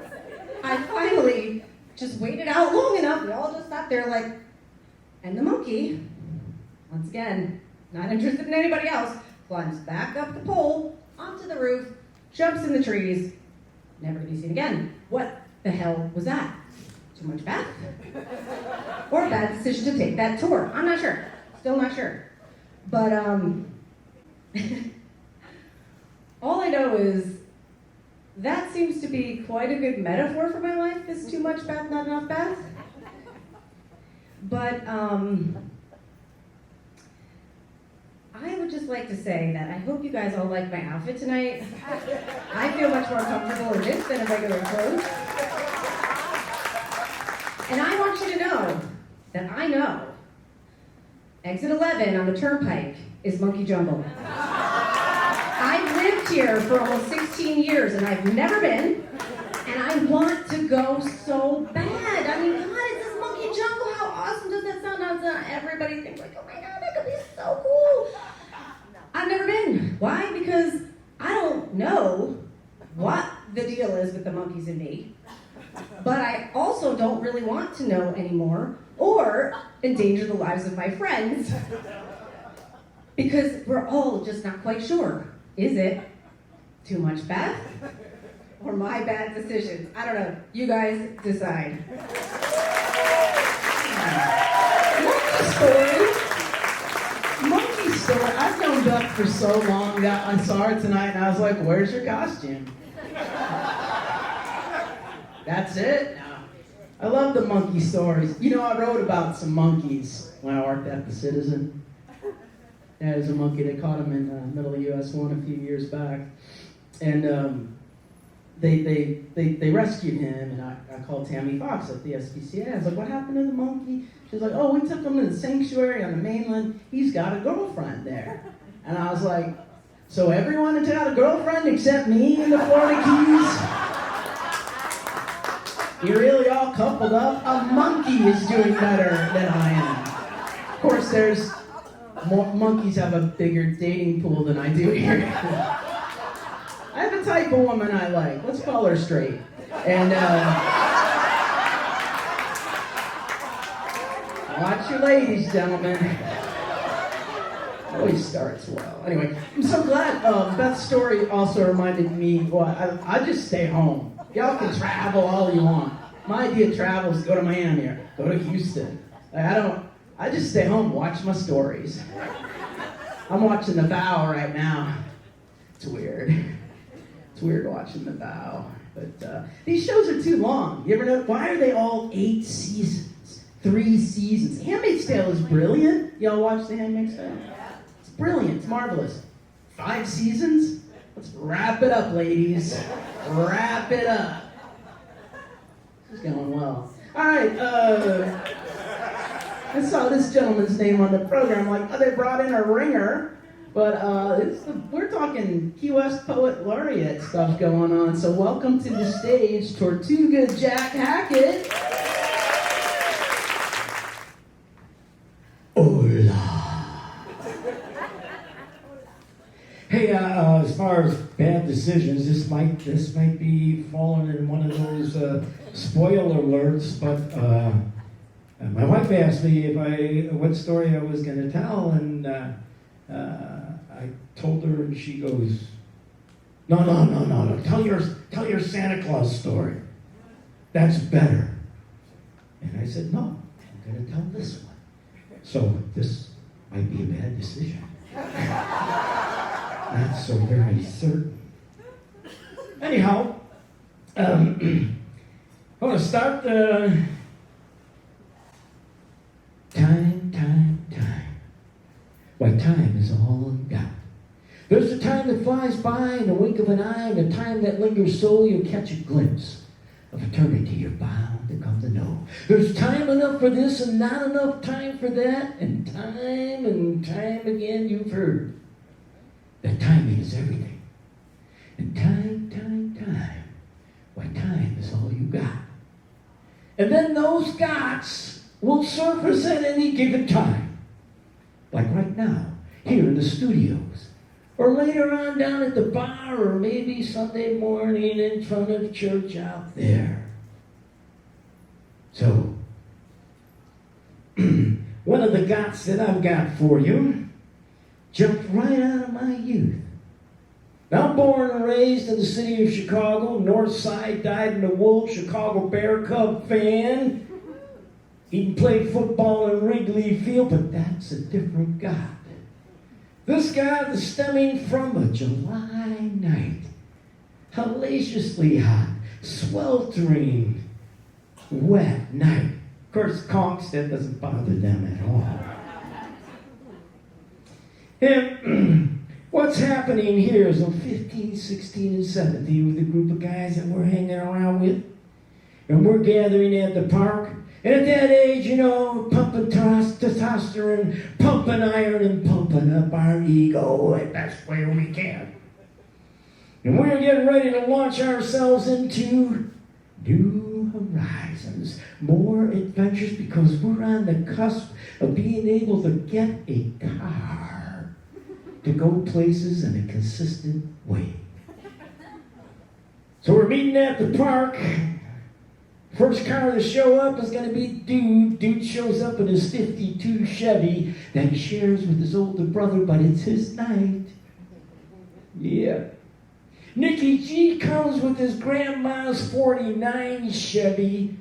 Speaker 6: I finally just waited out long enough. We all just sat there like, and the monkey, once again, not interested in anybody else, climbs back up the pole, onto the roof, jumps in the trees, never to be seen again. What the hell was that? Too much bath? Or a bad decision to take that tour? I'm not sure. Still not sure. But, all I know is that seems to be quite a good metaphor for my life, is too much bath, not enough bath. But, I would just like to say that I hope you guys all like my outfit tonight. I feel much more comfortable in this than in regular clothes. And I want you to know that I know exit 11 on the turnpike is Monkey Jungle. I've lived here for almost 16 years and I've never been, and I want to go so bad. I mean, God, it's this Monkey Jungle. How awesome does that sound? Everybody thinks like, oh my God, that could be so cool. I've never been. Why? Because I don't know what the deal is with the monkeys and me. But I also don't really want to know anymore or endanger the lives of my friends because we're all just not quite sure. Is it too much bath or my bad decisions? I don't know. You guys decide.
Speaker 3: Monkey story. I've known Duck for so long that I saw her tonight and I was like, where's your costume? That's it? No. I love the monkey stories. You know, I wrote about some monkeys when I worked at the Citizen. There's a monkey, they caught him in the middle of US 1 a few years back. And they rescued him, and I called Tammy Fox at the SPCA. I was like, what happened to the monkey? She was like, oh, we took him to the sanctuary on the mainland. He's got a girlfriend there. And I was like, so everyone has got a girlfriend except me in the Florida Keys? You're really all coupled up? A monkey is doing better than I am. Of course, there's more monkeys have a bigger dating pool than I do here. I have a type of woman I like. Let's call her straight. And watch your ladies, gentlemen. Always starts well. Anyway, I'm so glad Beth's story also reminded me, well, I just stay home. Y'all can travel all you want. My idea of travel is go to Miami or go to Houston. I just stay home, watch my stories. I'm watching The Vow right now. It's weird. It's weird watching The Vow. But these shows are too long. You ever know, why are they all 8 seasons? 3 seasons. Handmaid's Tale is brilliant. Y'all watch The Handmaid's Tale? It's brilliant. It's marvelous. 5 seasons? Let's wrap it up, ladies. Wrap it up. This is going well. All right, I saw this gentleman's name on the program. Like, oh, they brought in a ringer, but we're talking Key West Poet Laureate stuff going on. So welcome to the stage, Tortuga Jack Hackett.
Speaker 7: Hola. Hey, as far as bad decisions, this might be falling in one of those spoiler alerts, but my wife asked me what story I was going to tell, and I told her, and she goes, No. Tell your Santa Claus story. That's better. And I said, no, I'm going to tell this one. So this might be a bad decision. Not so very certain. Anyhow, I want to start time. Why, time is all I've got. There's the time that flies by in the wink of an eye, and the time that lingers so you'll catch a glimpse of eternity you're bound to come to know. There's time enough for this and not enough time for that, and time again you've heard that timing is everything. And time. Why, time is all you got. And then those gots will surface at any given time. like right now, here in the studios, or later on down at the bar, or maybe Sunday morning in front of church out there. So, one of the gots that I've got for you jumped right out of my youth. Now, born and raised in the city of Chicago, North Side, dyed in the wool, Chicago Bear Cub fan. Even played football in Wrigley Field, but that's a different God. This God is stemming from a July night. Hellaciously hot, sweltering, wet night. Of course, conks, that doesn't bother them at all. And what's happening here is I'm 15, 16, and 17 with a group of guys that we're hanging around with. And we're gathering at the park. And at that age, you know, pumping testosterone, pumping iron, and pumping up our ego the best way we can. And we're getting ready to launch ourselves into new horizons, more adventures, because we're on the cusp of being able to get a car to go places in a consistent way. So we're meeting at the park. First car to show up is going to be Dude. Dude shows up in his 52 Chevy that he shares with his older brother, but it's his night. Yeah. Nicky G comes with his grandma's 49 Chevy.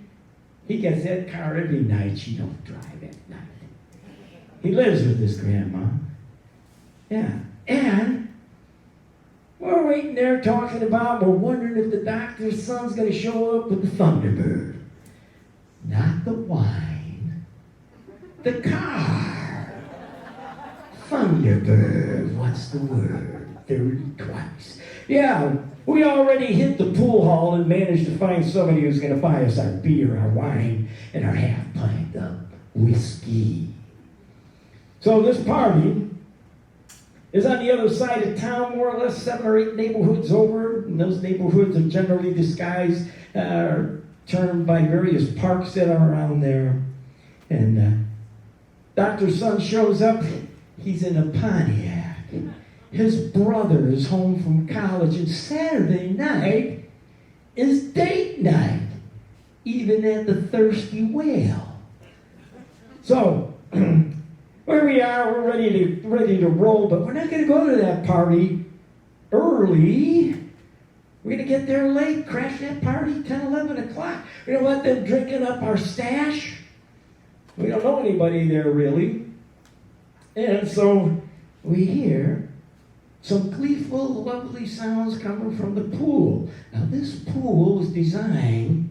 Speaker 7: He gets that car every night. She don't drive at night. He lives with his grandma. Yeah. And we're waiting there talking about, we're wondering if the doctor's son's going to show up with the Thunderbird. Not the wine. The car. Thunderbird. What's the word? 30 twice. Yeah, we already hit the pool hall and managed to find somebody who's going to buy us our beer, our wine, and our half pint of whiskey. So this party is on the other side of town, more or less 7 or 8 neighborhoods over. And those neighborhoods are generally disguised, termed by various parks that are around there. And Doctor's son shows up. He's in a Pontiac. His brother is home from college, and Saturday night is date night, even at the Thirsty Whale. So, where we are, we're ready to roll, but we're not going to go to that party early. We're going to get there late, crash that party 10, 11 o'clock. We're going to let them drinking up our stash. We don't know anybody there, really. And so we hear some gleeful, lovely sounds coming from the pool. Now, this pool was designed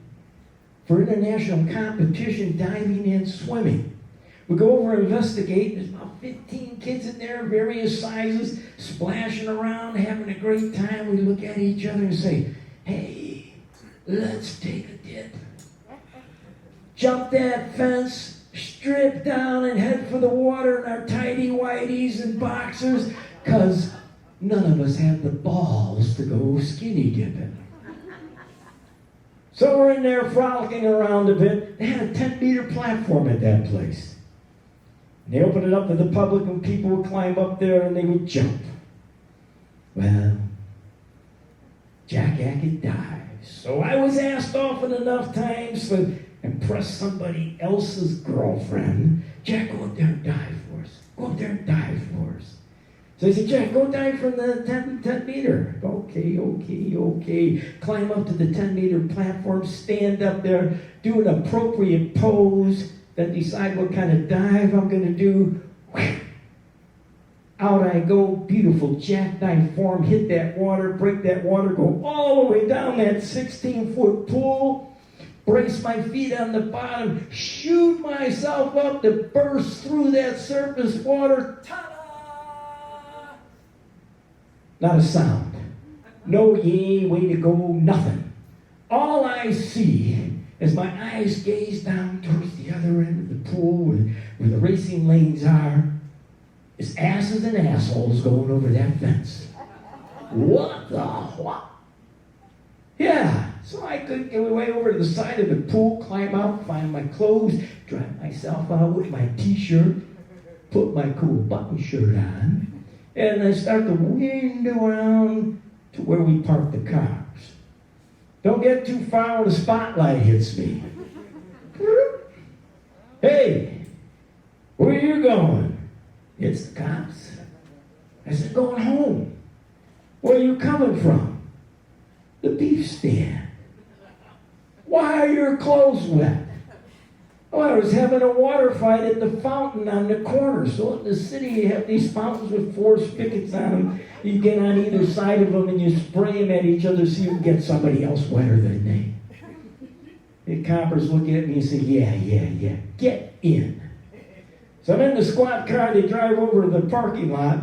Speaker 7: for international competition, diving and swimming. We go over and investigate. There's about 15 kids in there, various sizes, splashing around, having a great time. We look at each other and say, hey, let's take a dip. Jump that fence, strip down, and head for the water in our tighty-whities and boxers, because none of us have the balls to go skinny dipping. So we're in there frolicking around a bit. They had a 10-meter platform at that place. And they opened it up to the public, and people would climb up there and they would jump. Well, Jack Hackett dives. So I was asked often enough times to impress somebody else's girlfriend. Jack, go up there and dive for us. Go up there and dive for us. So I said, Jack, go dive from the 10 meter. Okay. Climb up to the 10-meter platform, stand up there, do an appropriate pose, then decide what kind of dive I'm going to do. Out I go, beautiful jackknife form, hit that water, break that water, go all the way down that 16-foot pool, brace my feet on the bottom, shoot myself up to burst through that surface water. Ta-da! Not a sound. No yay, way to go, nothing. All I see as my eyes gaze down towards the other end of the pool where the racing lanes are is asses and assholes going over that fence. What the what? Yeah, so I could get way over to the side of the pool, climb out, find my clothes, dry myself out with my t-shirt, put my cool button shirt on, and I start to wind around to where we park the cars. Don't get too far when the spotlight hits me. Hey, where you going? It's the cops. I said, going home. Where are you coming from? The beef stand. Why are your clothes wet? Oh, I was having a water fight at the fountain on the corner. So in the city, you have these fountains with 4 spigots on them. You get on either side of them and you spray them at each other so you can get somebody else wetter than they. The coppers look at me and say, yeah, get in. So I'm in the squad car. They drive over to the parking lot.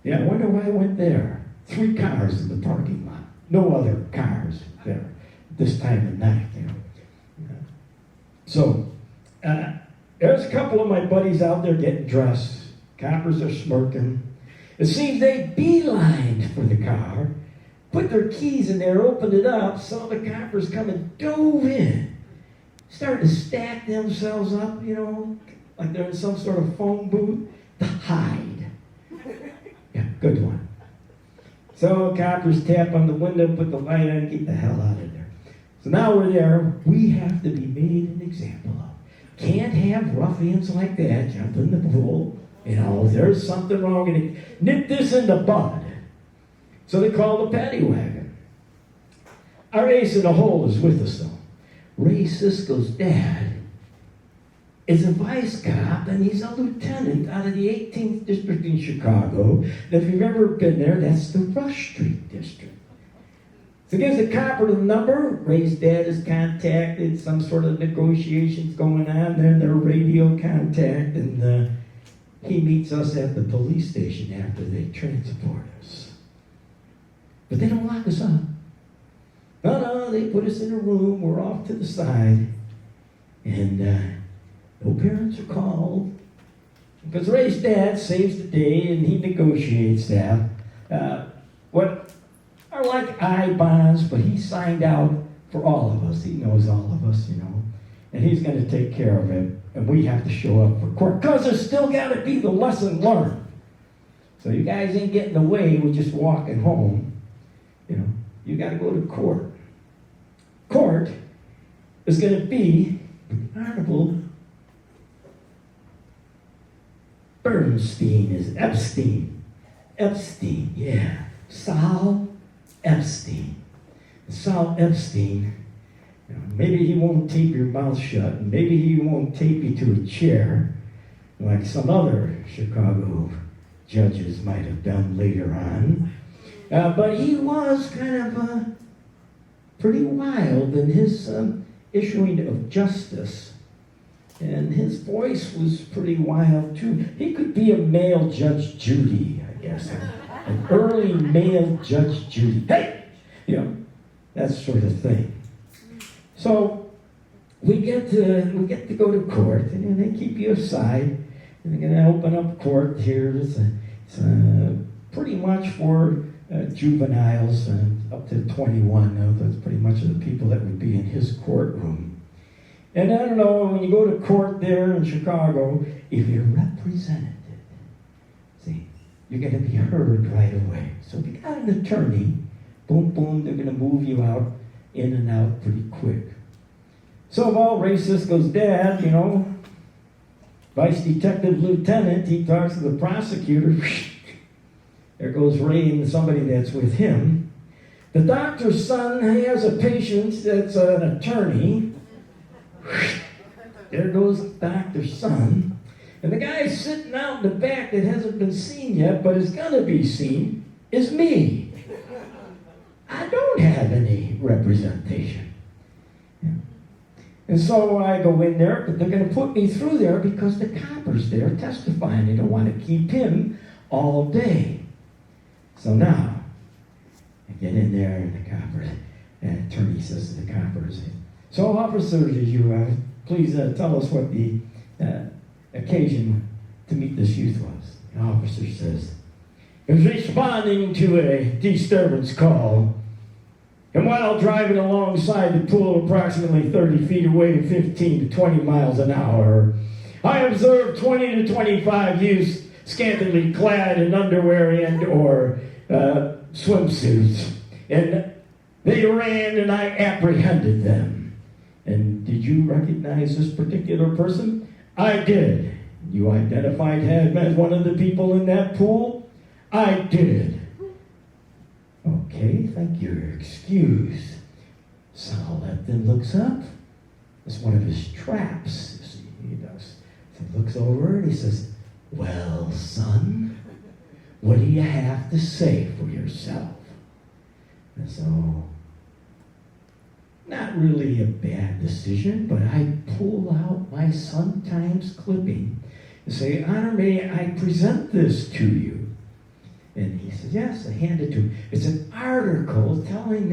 Speaker 7: Yeah, I wonder why I went there. 3 cars in the parking lot. No other cars there this time of night, you know. So, there's a couple of my buddies out there getting dressed. Coppers are smirking. It seems they beelined for the car, put their keys in there, opened it up, saw the coppers come and dove in. Started to stack themselves up, you know, like they're in some sort of phone booth to hide. Yeah, good one. So coppers tap on the window, put the light on, get the hell out of there. So now we're there. We have to be made an example of. Can't have ruffians like that jump in the pool. You know, there's something wrong. And nip this in the bud. So they call the paddy wagon. Our ace in the hole is with us, though. Ray Sisko's dad is a vice cop, and he's a lieutenant out of the 18th District in Chicago. And if you've ever been there, that's the Rush Street District. So gives the copper the number. Ray's dad is contacted. Some sort of negotiations going on. Then their radio contact, and he meets us at the police station after they transport us. But they don't lock us up. No, they put us in a room. We're off to the side, and no parents are called because Ray's dad saves the day, and he negotiates that. What are like I-bonds, but he signed out for all of us. He knows all of us, you know. And he's going to take care of it. And we have to show up for court. Because there's still got to be the lesson learned. So you guys ain't getting away with just walking home. You know, you got to go to court. Court is going to be Honorable Bernstein is Epstein. Epstein, yeah. Sal Epstein. Sal Epstein, you know, maybe he won't tape your mouth shut, and maybe he won't tape you to a chair like some other Chicago judges might have done later on. But he was kind of pretty wild in his issuing of justice. And his voice was pretty wild too. He could be a male Judge Judy, I guess. An early male Judge Judy. Hey! You know, that sort of thing. So we get to go to court, and then they keep you aside. And they're going to open up court here. It's pretty much for juveniles up to 21. That's pretty much the people that would be in his courtroom. And I don't know, when you go to court there in Chicago, if you're represented, see, you're going to be heard right away. So if you got an attorney, boom, boom, they're going to move you out, in and out pretty quick. So while Ray Sisko's dad, you know, Vice Detective Lieutenant, he talks to the prosecutor. There goes Ray and somebody that's with him. The doctor's son has a patient that's an attorney. There goes the doctor's son. And the guy sitting out in the back that hasn't been seen yet, but is going to be seen, is me. I don't have any representation. And so I go in there, but they're going to put me through there because the copper's there testifying. They don't want to keep him all day. So now, I get in there, and the copper, and the attorney says to the coppers, so officer, did you please tell us what the occasion to meet this youth was? The officer says, he was responding to a disturbance call, and while driving alongside the pool approximately 30 feet away at 15 to 20 miles an hour, I observed 20 to 25 youths scantily clad in underwear and or swimsuits. And they ran and I apprehended them. And did you recognize this particular person? I did. You identified him as one of the people in that pool? I did. Okay, thank you. Excuse. Saul Lepton looks up. It's one of his traps. You see, he does. So he looks over and he says, well, son, what do you have to say for yourself? And so, not really a bad decision, but I pull out my Sun Times clipping and say, Honor, may I present this to you? And he said, yes, I hand it to him. It's an article telling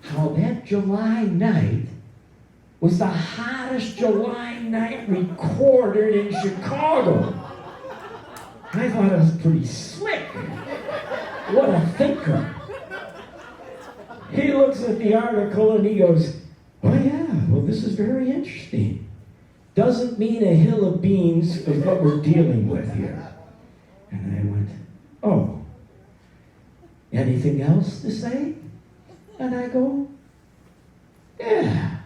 Speaker 7: how that July night was the hottest July night recorded in Chicago. I thought it was pretty slick. What a thinker. He looks at the article and he goes, oh yeah, well this is very interesting. Doesn't mean a hill of beans is what we're dealing with here. And I went, oh. Anything else to say? And I go, yeah.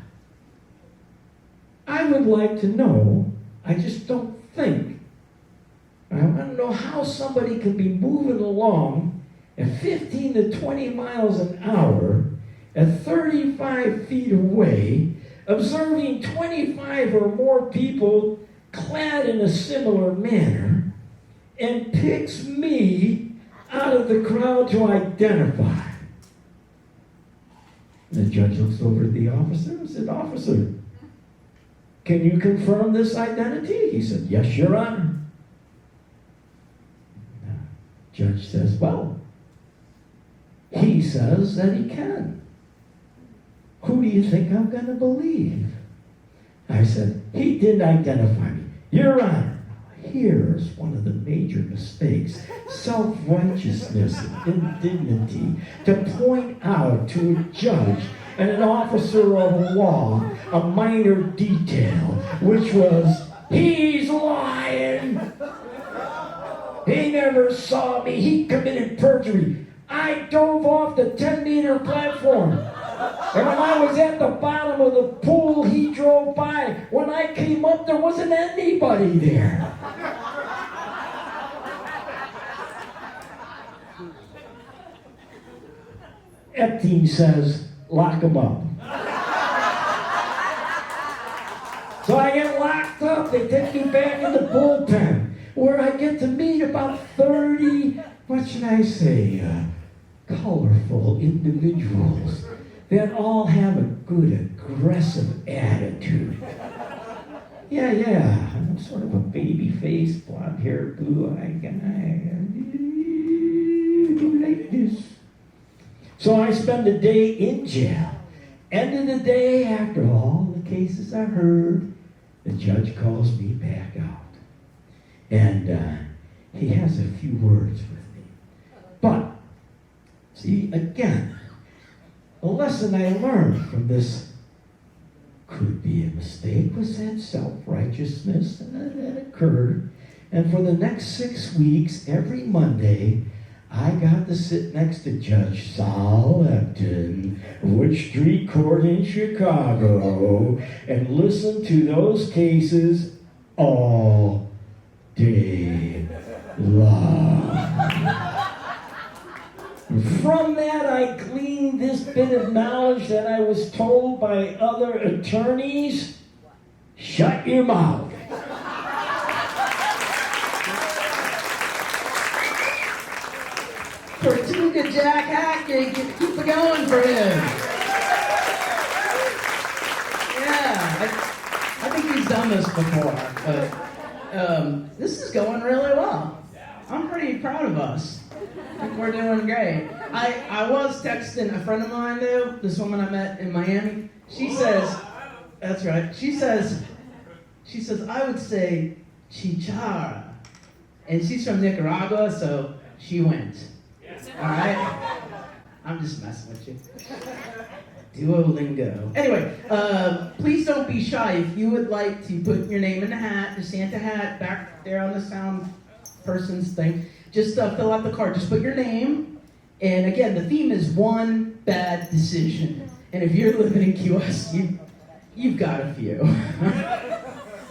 Speaker 7: I would like to know, I just don't think. I want to know how somebody can be moving along at 15 to 20 miles an hour at 35 feet away, observing 25 or more people clad in a similar manner, and picks me out of the crowd to identify. The judge looks over at the officer and said, Officer, can you confirm this identity? He said, yes, Your Honor. The judge says, well, he says that he can. Who do you think I'm going to believe? I said, he didn't identify me. Your Honor, here's one of the major mistakes. Self-righteousness and indignity to point out to a judge and an officer of law a minor detail, which was, he's lying. He never saw me. He committed perjury. I dove off the 10-meter platform. And when I was at the bottom of the pool, he drove by. When I came up, there wasn't anybody there. Epstein says, lock him up. So I get locked up. They take me back in the bullpen, where I get to meet about 30, what should I say, colorful individuals that all have a good, aggressive attitude. Yeah, I'm sort of a baby-faced, blonde-haired, blue-eyed guy. Like this. So I spend the day in jail. End of the day, after all the cases I heard, the judge calls me back out. And he has a few words with me. But, see, again, the lesson I learned from this could be a mistake was that self-righteousness that occurred. And for the next 6 weeks, every Monday, I got to sit next to Judge Saul Lepton, Wood Street Court in Chicago, and listen to those cases all day long. From that, I gleaned this bit of knowledge that I was told by other attorneys: shut your mouth.
Speaker 3: Tortuga Jack Hackett, keep it going for him. Yeah, I think he's done this before, but this is going really well. I'm pretty proud of us. I think we're doing great. I was texting a friend of mine, though, this woman I met in Miami. She says, that's right, she says, I would say Chicharra. And she's from Nicaragua, so she went. All right? I'm just messing with you. Duolingo. Anyway, please don't be shy. If you would like to put your name in the hat, the Santa hat, back there on the sound person's thing, just fill out the card. Just put your name. And again, the theme is one bad decision. And if you're living in Key West, you've got a few.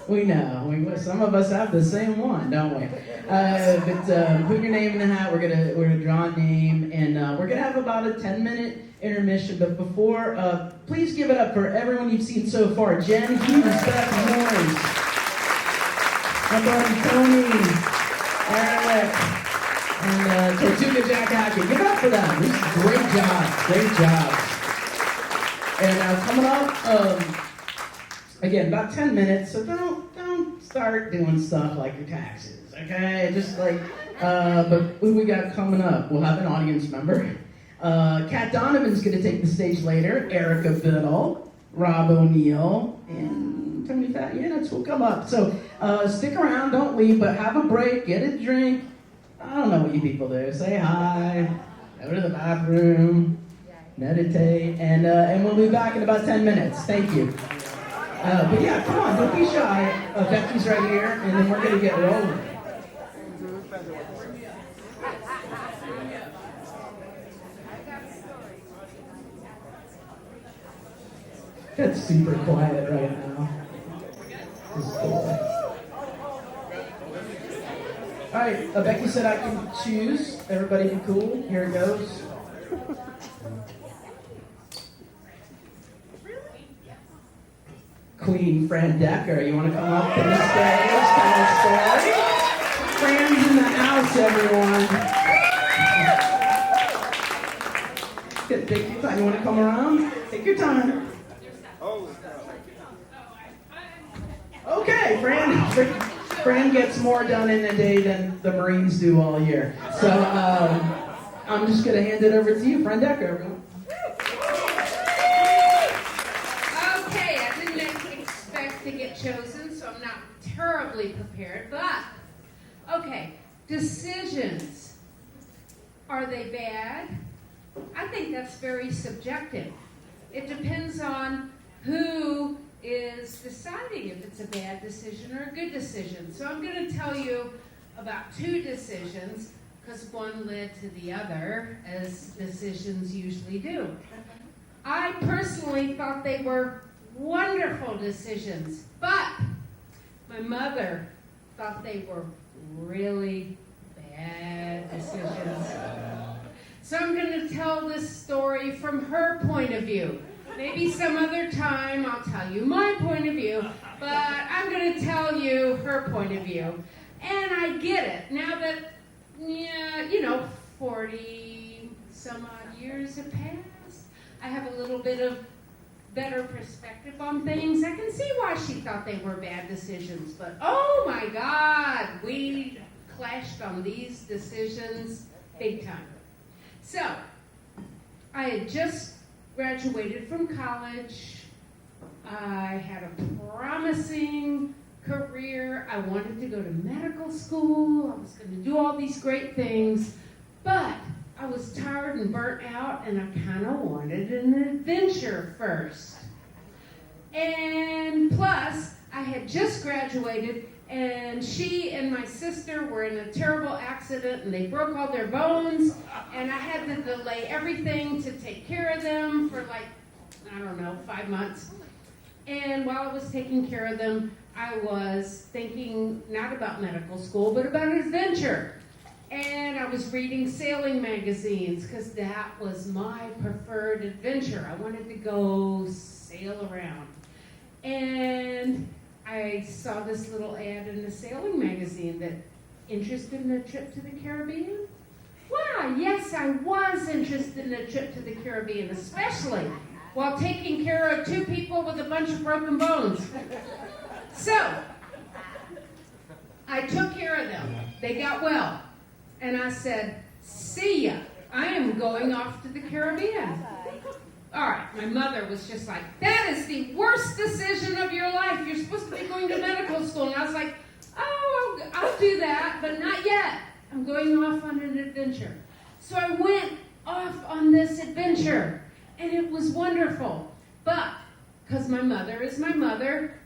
Speaker 3: We know. Some of us have the same one, don't we? But put your name in the hat. We're gonna draw a name, and we're gonna have about a 10-minute intermission. But before, please give it up for everyone you've seen so far. Jen, Hughes, Beth, Morris, my buddy Tony, Eric, and Tortuga, Jack, Hackett. Give it up for them. This is great job. And coming up, again, about 10 minutes, so don't start doing stuff like your taxes, okay? Just like, but who we got coming up? We'll have an audience member. Kat Donovan's gonna take the stage later. Erika Biddle, Rob O'Neill, and Tony Fat Yaniz will come up. So stick around, don't leave, but have a break, get a drink. I don't know what you people do. Say hi, go to the bathroom, meditate, and we'll be back in about 10 minutes. Thank you. But yeah, come on, don't be shy. Becky's right here, and then we're going to get rolling. It's super quiet right now. This is cool. All right, Becky said I can choose. Everybody be cool. Here it goes. Queen Fran Decker, you want to come up to the stage, tell a story? Fran's in the house, everyone. Take your time. You want to come around? Take your time. Okay, Fran gets more done in a day than the Marines do all year. So I'm just going to hand it over to you, Fran Decker, everyone.
Speaker 8: To get chosen, so I'm not terribly prepared, but okay, decisions, are they bad? I think that's very subjective. It depends on who is deciding if it's a bad decision or a good decision. So I'm going to tell you about two decisions because one led to the other, as decisions usually do. I personally thought they were wonderful decisions, but my mother thought they were really bad decisions. So I'm going to tell this story from her point of view. Maybe some other time I'll tell you my point of view, but I'm going to tell you her point of view. And I get it. Now that, 40 some odd years have passed, I have a little bit of better perspective on things. I can see why she thought they were bad decisions, but oh my God, we clashed on these decisions big time. So, I had just graduated from college. I had a promising career. I wanted to go to medical school. I was going to do all these great things, but I was tired and burnt out, and I kind of wanted an adventure first. And plus, I had just graduated, and she and my sister were in a terrible accident, and they broke all their bones, and I had to delay everything to take care of them for 5 months. And while I was taking care of them, I was thinking not about medical school, but about adventure. And I was reading sailing magazines because that was my preferred adventure. I wanted to go sail around. And I saw this little ad in a sailing magazine that interested in a trip to the Caribbean. Wow, yes, I was interested in a trip to the Caribbean, especially while taking care of 2 people with a bunch of broken bones. So, I took care of them. They got well. And I said, see ya. I am going off to the Caribbean. All right, my mother was just like, that is the worst decision of your life. You're supposed to be going to medical school. And I was like, oh, I'll do that, but not yet. I'm going off on an adventure. So I went off on this adventure. And it was wonderful. But, because my mother is my mother,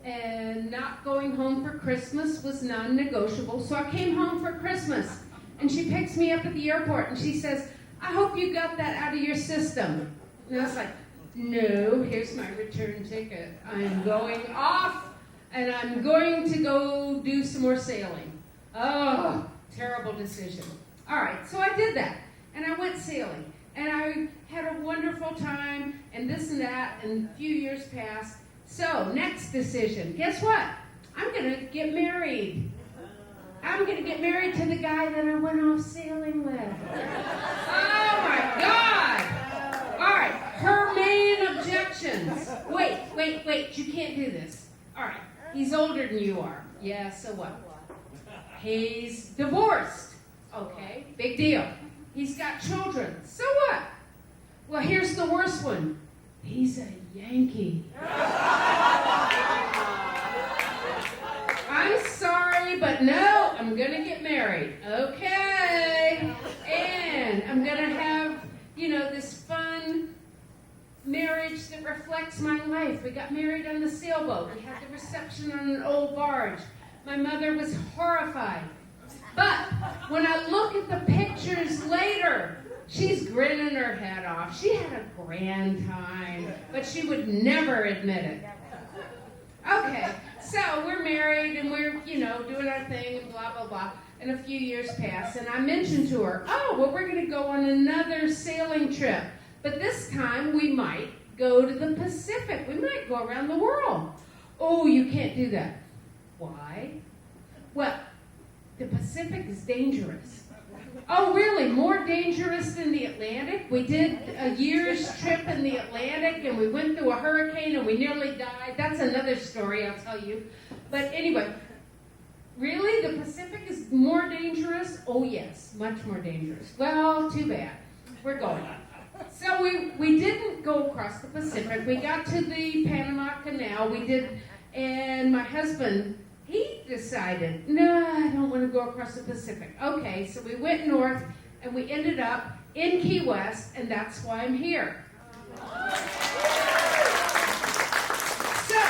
Speaker 8: and not going home for Christmas was non-negotiable, so I came home for Christmas. And she picks me up at the airport, and she says, I hope you got that out of your system. And I was like, no, here's my return ticket. I'm going off, and I'm going to go do some more sailing. Oh, terrible decision. All right, so I did that, and I went sailing, and I had a wonderful time, and this and that, and a few years passed. So, next decision. Guess what? I'm going to get married. I'm going to get married to the guy that I went off sailing with. Oh, my God. All right, her main objections. Wait, you can't do this. All right, he's older than you are. Yeah, so what? He's divorced. Okay, big deal. He's got children. So what? Well, here's the worst one. He's a Yankee. I'm sorry, but no, I'm going to get married. Okay. And I'm going to have, this fun marriage that reflects my life. We got married on the sailboat. We had the reception on an old barge. My mother was horrified. But when I look at the pictures later, she's grinning her head off. She had a grand time, but she would never admit it. Okay, so we're married and we're, doing our thing and blah, blah, blah. And a few years pass, and I mentioned to her, we're going to go on another sailing trip. But this time we might go to the Pacific. We might go around the world. Oh, you can't do that. Why? Well, the Pacific is dangerous. Oh, really? More dangerous than the Atlantic? We did a year's trip in the Atlantic, and we went through a hurricane, and we nearly died. That's another story I'll tell you. But anyway, really? The Pacific is more dangerous? Oh, yes, much more dangerous. Well, too bad. We're going. So we didn't go across the Pacific. We got to the Panama Canal. And my husband, he decided, no, I don't want to go across the Pacific. Okay, so we went north, and we ended up in Key West, and that's why I'm here. So,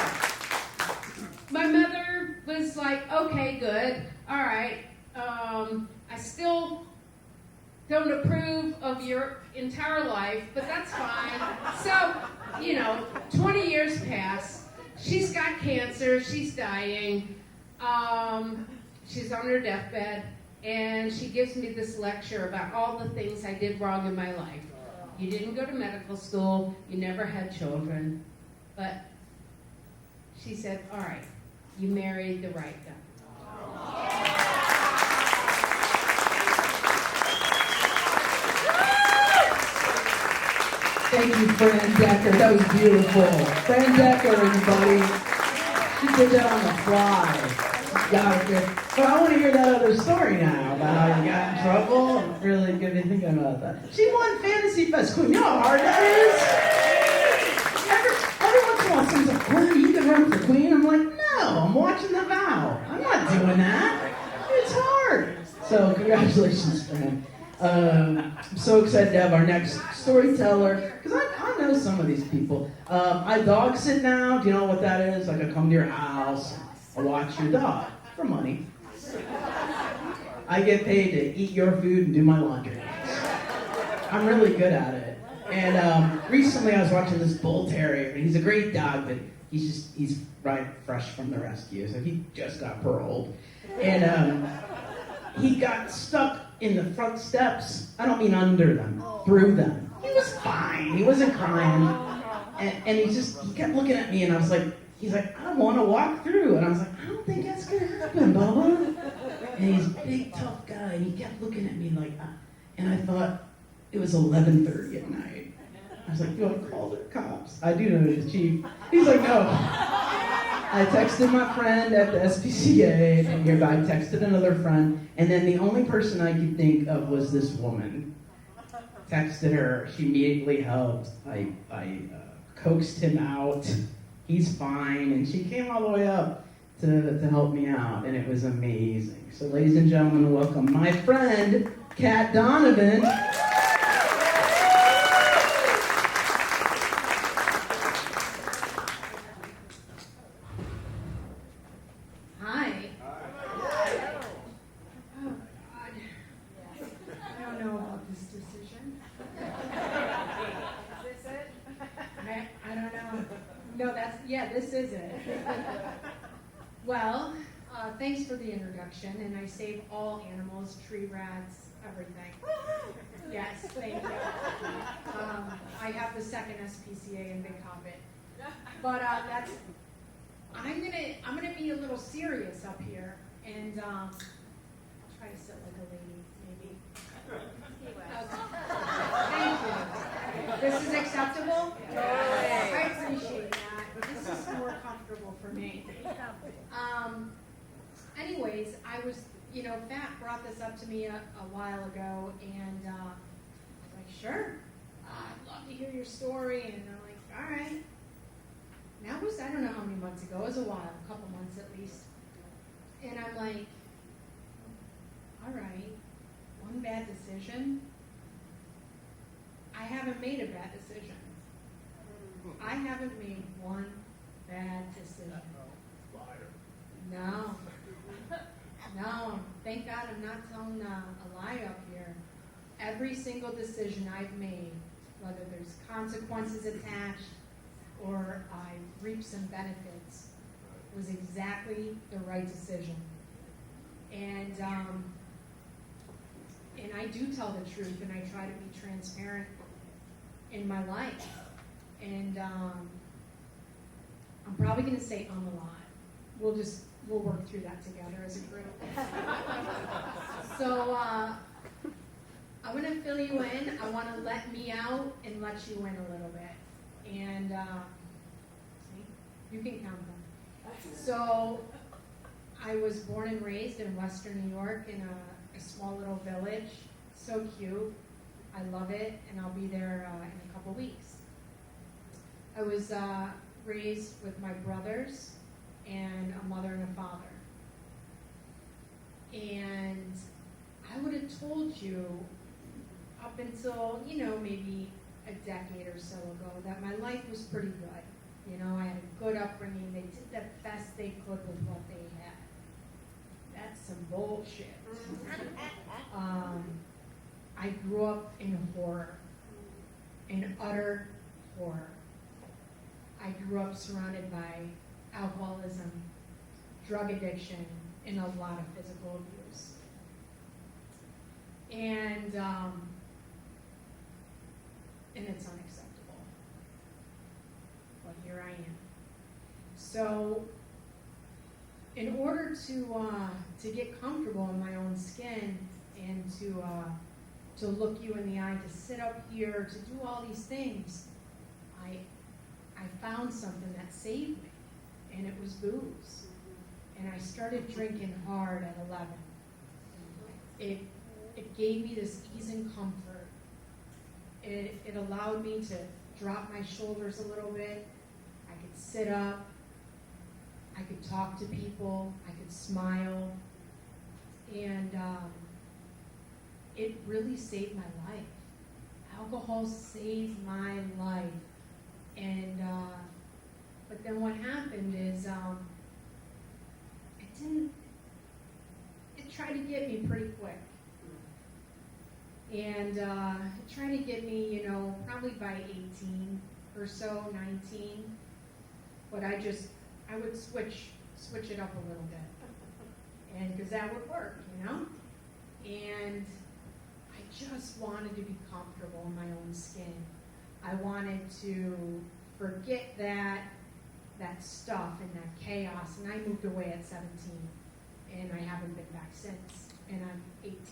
Speaker 8: my mother was like, okay, good, all right. I still don't approve of your entire life, but that's fine. So, 20 years pass. She's got cancer. She's dying. She's on her deathbed, and she gives me this lecture about all the things I did wrong in my life. You didn't go to medical school. You never had children. But she said, all right, you married the right guy.
Speaker 3: Thank you, Fran Decker. That was beautiful. Fran Decker, everybody. She did that on the fly. Got it good. But I want to hear that other story now about how you got in trouble. I'm really good to thinking about that. She won Fantasy Fest Queen. You know how hard that is? Every once in a while, someone's like, Gwen, you can run for Queen. I'm like, no, I'm watching The Vow. I'm not doing that. It's hard. So congratulations, Fran. I'm so excited to have our next storyteller, because I know some of these people. I dog sit now. Do you know what that is? Like I come to your house, I watch your dog for money. I get paid to eat your food and do my laundry. I'm really good at it. And recently I was watching this bull terrier, and he's a great dog, but he's right fresh from the rescue, so he just got paroled. And he got stuck in the front steps. I don't mean under them, through them. He was fine. He wasn't crying. And he kept looking at me, and I was like, he's like, I want to walk through. And I was like, I don't think that's going to happen, Bubba. And he's a big, tough guy, and he kept looking at me like, and I thought it was 11:30 at night. I was like, do I call the cops? I do know the chief. He's like, no. I texted my friend at the SPCA, and nearby, I texted another friend, and then the only person I could think of was this woman. Texted her, she immediately helped. I coaxed him out. He's fine, and she came all the way up to help me out, and it was amazing. So ladies and gentlemen, welcome my friend, Donovan.
Speaker 9: No, this is it. Well, thanks for the introduction, and I save all animals, tree rats, everything. Yes, thank you. I have the second SPCA in Big Hobbit. But I'm gonna be a little serious up here, and I'll try to sit like a lady, maybe. Thank you. This is acceptable? I appreciate that. This is more comfortable for me. Anyways, I was, Fat brought this up to me a while ago, and I was like, sure, I'd love to hear your story. And I'm like, all right. That was, I don't know how many months ago. It was a while, a couple months at least. And I'm like, all right, one bad decision. I haven't made a bad decision. I haven't made one bad decision. No. No. Thank God I'm not telling a lie up here. Every single decision I've made, whether there's consequences attached or I reap some benefits, was exactly the right decision. And I do tell the truth, and I try to be transparent in my life. And I'm probably going to say a lot. We'll work through that together as a group. So I'm going to fill you in. I want to let me out and let you in a little bit. And see, you can count them. So I was born and raised in Western New York in a small little village. So cute. I love it, and I'll be there in a couple weeks. I was raised with my brothers and a mother and a father. And I would have told you up until, maybe a decade or so ago that my life was pretty good. I had a good upbringing. They did the best they could with what they had. That's some bullshit. I grew up in horror, in utter horror. I grew up surrounded by alcoholism, drug addiction, and a lot of physical abuse. And it's unacceptable. But here I am. So, in order to get comfortable in my own skin and to look you in the eye, to sit up here, to do all these things, I found something that saved me, and it was booze. And I started drinking hard at 11. It gave me this ease and comfort. It allowed me to drop my shoulders a little bit. I could sit up. I could talk to people. I could smile. And it really saved my life. Alcohol saved my life. And but then what happened is it tried to get me pretty quick. And it tried to get me, probably by 18 or so, 19. But I would switch it up a little bit. And because that would work, And I just wanted to be comfortable in my own skin. I wanted to forget that stuff and that chaos, and I moved away at 17, and I haven't been back since, and I'm 18.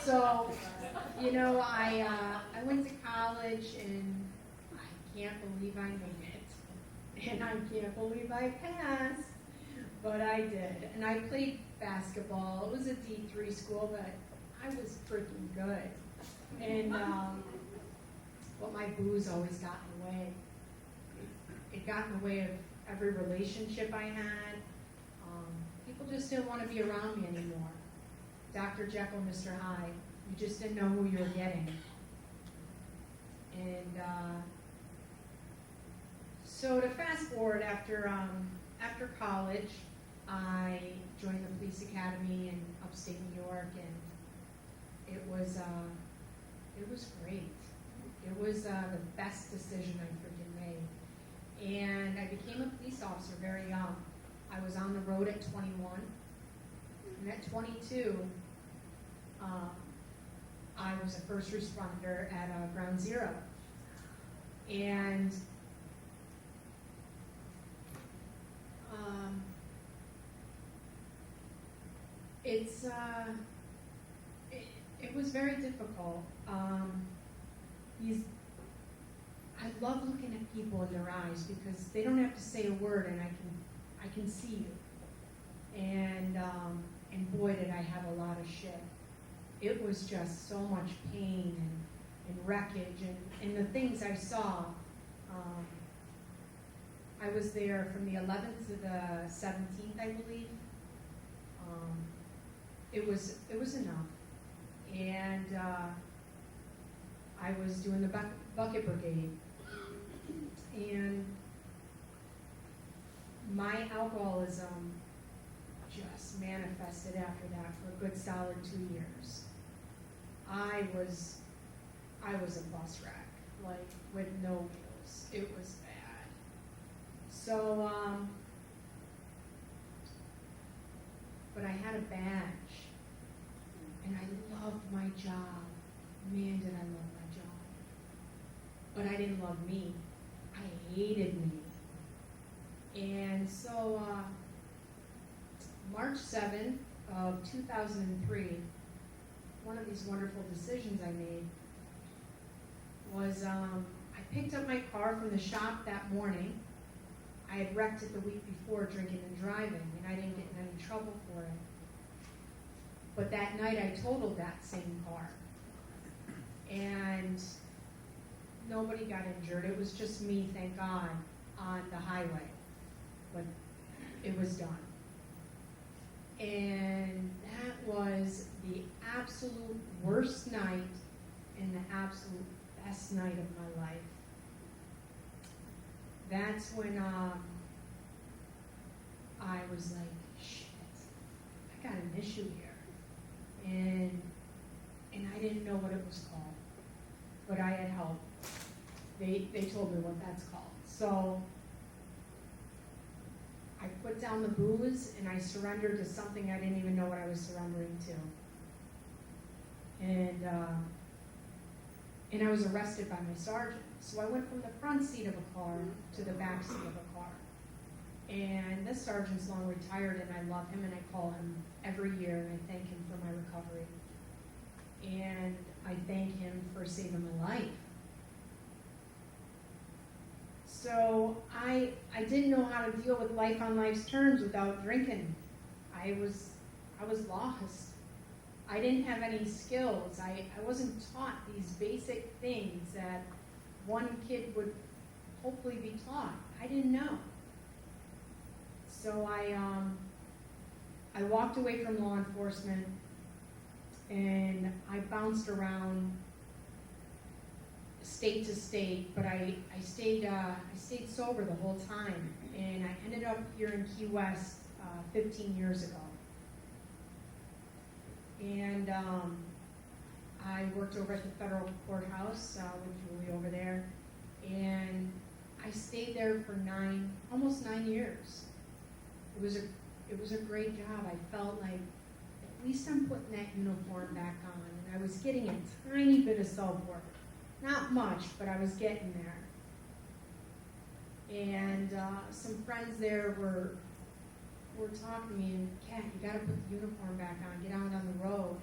Speaker 9: So, I went to college, and I can't believe I made it, and I can't believe I passed, but I did, and I played basketball. It was a D3 school, but I was freaking good. And but my booze always got in the way. It got in the way of every relationship I had. People just didn't want to be around me anymore. Dr. Jekyll, Mr. Hyde. You just didn't know who you were getting. And so to fast forward, after college, I joined the police academy in upstate New York, and it was great. It was the best decision I freaking made. And I became a police officer very young. I was on the road at 21. And at 22, I was a first responder at Ground Zero. And it was very difficult. I love looking at people in their eyes because they don't have to say a word, and I can see you. And boy, did I have a lot of shit. It was just so much pain and wreckage and the things I saw. I was there from the 11th to the 17th, I believe. It was enough. And I was doing the bucket brigade. And my alcoholism just manifested after that for a good solid 2 years. I was a bus wreck, like with no wheels. It was bad. So, but I had a badge, and I loved my job. Man, did I love my job. But I didn't love me. I hated me. And so, March 7th of 2003, one of these wonderful decisions I made was I picked up my car from the shop that morning. I had wrecked it the week before drinking and driving, and I didn't get in any trouble for it. But that night I totaled that same car. And nobody got injured. It was just me, thank God, on the highway. But it was done. And that was the absolute worst night and the absolute best night of my life. That's when I was like, shit, I got an issue here. And I didn't know what it was called, but I had help. They told me what that's called. So I put down the booze and I surrendered to something I didn't even know what I was surrendering to. And I was arrested by my sergeant. So I went from the front seat of a car to the back seat of a car. And this sergeant's long retired, and I love him, and I call him every year, and I thank him for my recovery. And I thank him for saving my life. So I didn't know how to deal with life on life's terms without drinking. I was lost. I didn't have any skills. I wasn't taught these basic things that one kid would hopefully be taught. I didn't know. So I walked away from law enforcement, and I bounced around state to state, but I stayed sober the whole time, and I ended up here in Key West 15 years ago. And I worked over at the federal courthouse with Julie over there, and I stayed there for almost 9 years. It was a great job. I felt like at least I'm putting that uniform back on, and I was getting a tiny bit of self-worth. Not much, but I was getting there. And some friends there were talking to me, and Kat, you got to put the uniform back on, get out on the road.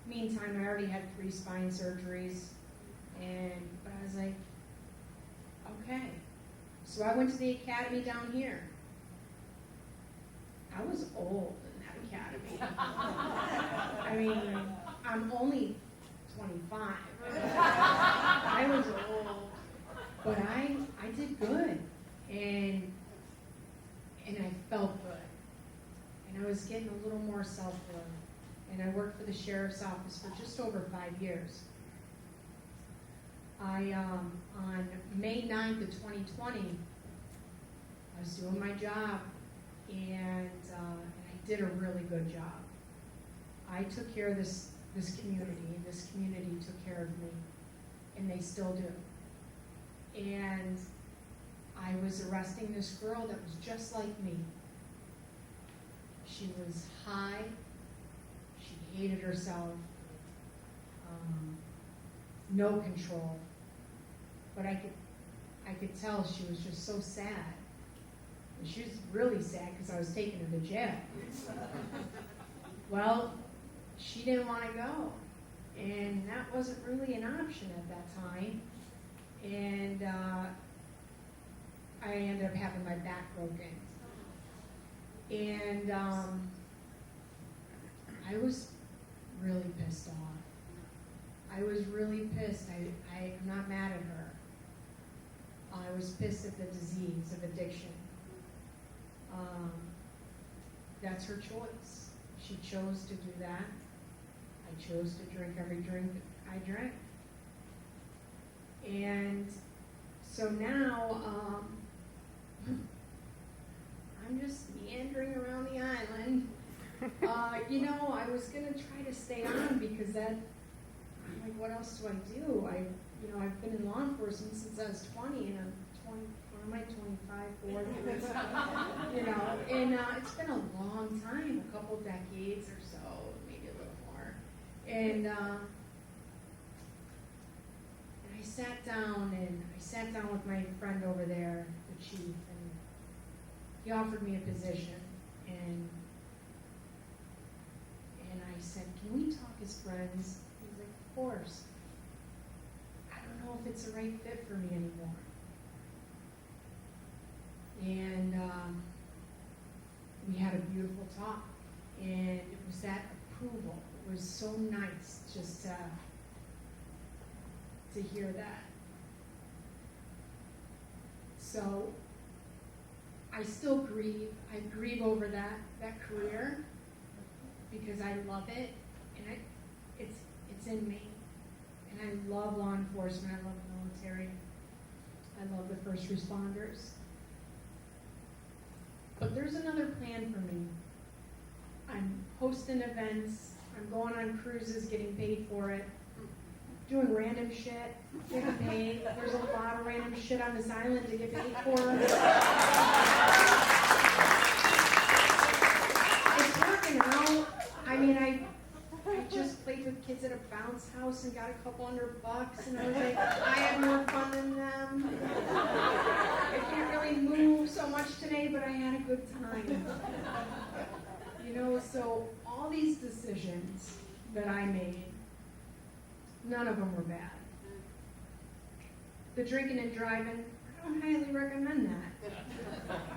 Speaker 9: Meantime, I already had 3 spine surgeries, but I was like, okay. So I went to the academy down here. I was old in that academy. I mean, I'm only 25. I was old, but I did good, and I felt good, and I was getting a little more self-worth, and I worked for the sheriff's office for just over 5 years. On May 9th of 2020, I was doing my job, and I did a really good job. I took care of this community, and this community took care of me. and they still do. And I was arresting this girl that was just like me. She was high, she hated herself, no control, but I could tell she was just so sad. And she was really sad because I was taking her to jail. Well, she didn't want to go, and that wasn't really an option at that time. And I ended up having my back broken. And I was really pissed off. I was really pissed. I'm not mad at her. I was pissed at the disease of addiction. That's her choice. She chose to do that. I chose to drink every drink that I drank. And so now, I'm just meandering around the island. I was gonna try to stay on because I'm like, what else do I do? I've been in law enforcement since I was 20, and I'm 20. Or am I 25, 40? And it's been a long time, a couple decades or so, maybe a little more. And I sat down with my friend over there, the chief, and he offered me a position, and I said, can we talk as friends? He was like, of course. I don't know if it's the right fit for me anymore. And we had a beautiful talk, and it was that approval. It was so nice just to hear that. So I still grieve. I grieve over that career because I love it, and it's in me. And I love law enforcement. I love the military. I love the first responders. But there's another plan for me. I'm hosting events. I'm going on cruises, getting paid for it. Doing random shit, getting paid. There's a lot of random shit on this island to get paid for. It's working out. I mean, I just played with kids at a bounce house and got a couple $100, and I was like, I had more fun than them. I can't really move so much today, but I had a good time. So all these decisions that I made, none of them were bad. The drinking and driving, I don't highly recommend that.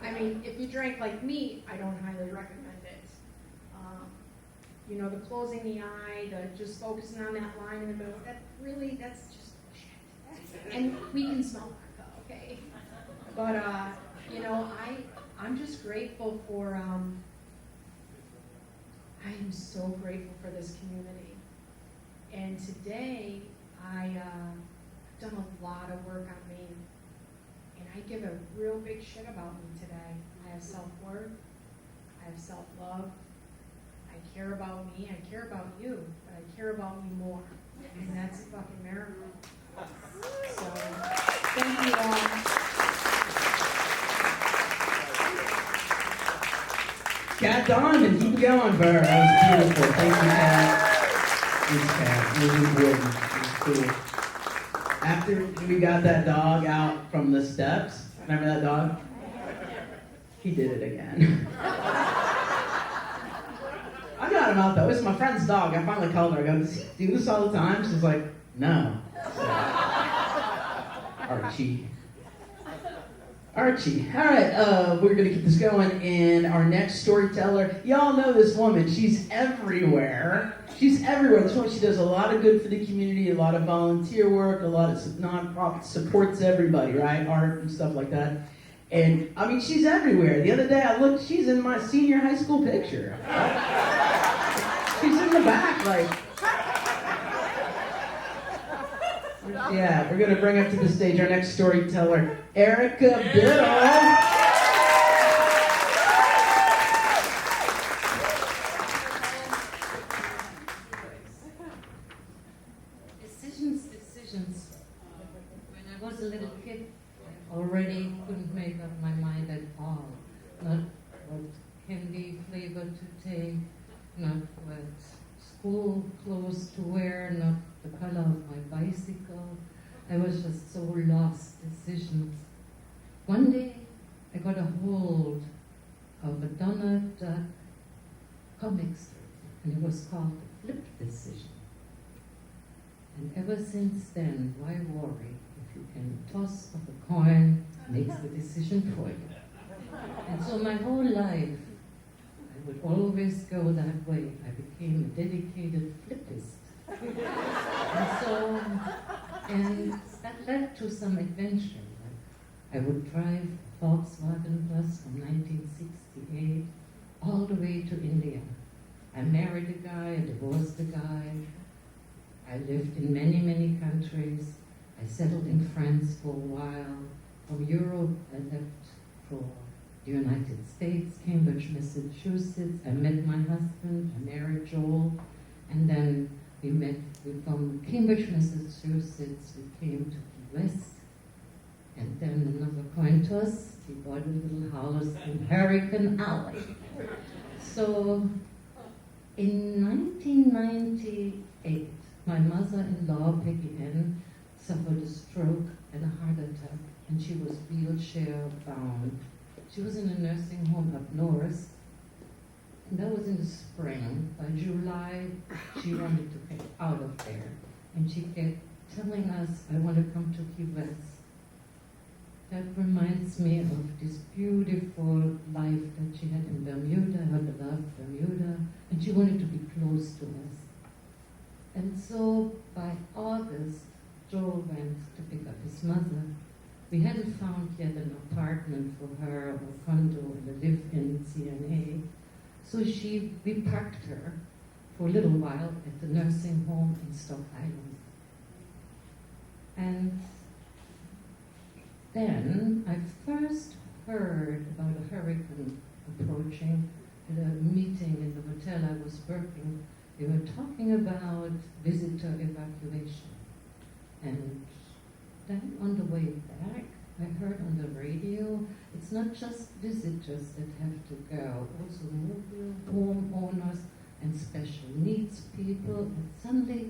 Speaker 9: I mean, if you drank like me, I don't highly recommend it. The closing the eye, the just focusing on that line in the middle, that's just shit. And we can smell vodka, okay? But, I'm just grateful for, I am so grateful for this community. And today, I've done a lot of work on me. And I give a real big shit about me today. I have self-worth. I have self-love. I care about me. I care about you. But I care about me more. And that's a fucking miracle. So, thank you all.
Speaker 3: Cat Donovan, keep it going, Burr. That was beautiful. Thank you, Cat. Thanks, Cat. It was important. It was cool. After we got that dog out from the steps, remember that dog? He did it again. I got him out though. It's my friend's dog. I finally called her. I go, does he do this all the time? She's like, no. So, Archie. All right, we're going to keep this going. And our next storyteller, y'all know this woman. She's everywhere. She's everywhere. This woman, she does a lot of good for the community, a lot of volunteer work, a lot of nonprofit, supports everybody, right? Art and stuff like that. And, I mean, she's everywhere. The other day I looked, she's in my senior high school picture. She's in the back, like... Yeah, we're going to bring up to the stage our next storyteller, Erika, Biddle.
Speaker 10: Decisions. a little kid, I already couldn't make up my mind at all. Not what candy flavor to take, not what school clothes to wear, not the color of my bicycle. I was just so lost decisions. One day, I got a hold of a Donald Duck comic strip, and it was called The Flip Decision. And ever since then, why worry if you can toss of a coin makes the decision for you? And so my whole life, I would always go that way. I became a dedicated flippist. And that led to some adventure. I would drive a Volkswagen bus from 1968 all the way to India. I married a guy, I divorced a guy. I lived in many, many countries. I settled in France for a while. From Europe, I left for the United States, Cambridge, Massachusetts. I met my husband, I married Joel, and then from Cambridge, Massachusetts, we came to the West, and then another coin toss, we bought a little house in Hurricane Alley. So, in 1998, my mother-in-law, Peggy Ann, suffered a stroke and a heart attack, and she was wheelchair bound. She was in a nursing home up north, and that was in the spring. By July, she wanted to get out of there, and she kept telling us, I want to come to Key West. That reminds me of this beautiful life that she had in Bermuda, her beloved Bermuda, and she wanted to be close to us. And so by August, Joel went to pick up his mother. We hadn't found yet an apartment for her or a condo in a live-in CNA, so we parked her for a little while at the nursing home in Stock Island. And then I first heard about a hurricane approaching at a meeting in the hotel I was working. They were talking about visitor evacuation. And then on the way back, I heard on the radio, it's not just visitors that have to go, also mobile homeowners and special needs people. And suddenly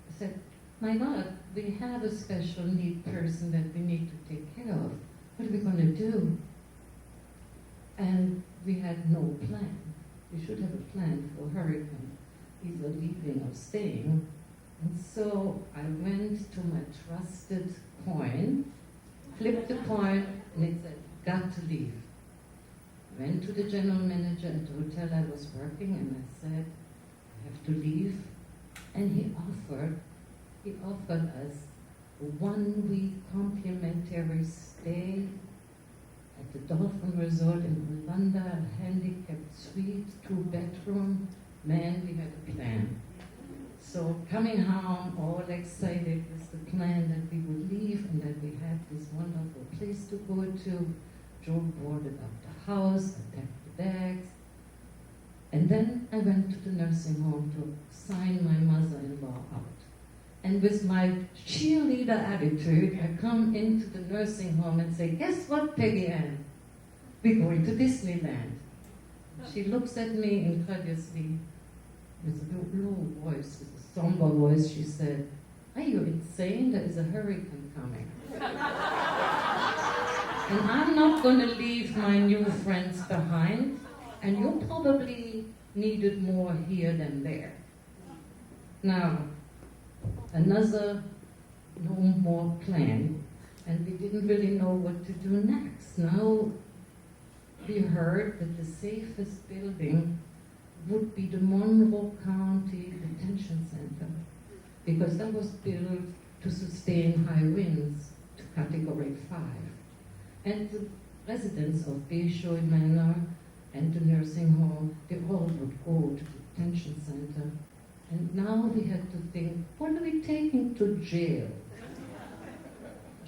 Speaker 10: I said, my God, we have a special need person that we need to take care of. What are we going to do? And we had no plan. We should have a plan for hurricane, either leaving or staying. And so I went to my trusted coin, flipped the coin, and it said, got to leave. Went to the general manager at the hotel I was working, and I said, I have to leave. And he offered us a 1-week complimentary stay at the Dolphin Resort in Rwanda, a handicapped suite, 2-bedroom. Man, we had a plan. So coming home, all excited with the plan that we would leave and that we had this wonderful place to go to. Joe boarded up the house, I packed the bags. And then I went to the nursing home to sign my mother-in-law out. And with my cheerleader attitude, I come into the nursing home and say, guess what, Peggy Ann? We're going to Disneyland. She looks at me incredulously with a low voice, with a somber voice. She said, are you insane? There is a hurricane coming. And I'm not going to leave my new friends behind, and you probably needed more here than there. Now, another no more plan, and we didn't really know what to do next. Now we heard that the safest building would be the Monroe County Detention Center, because that was built to sustain high winds to Category 5. And the residents of Bayshore Manor and the nursing home, they all would go to the detention center. And now we had to think, what are we taking to jail?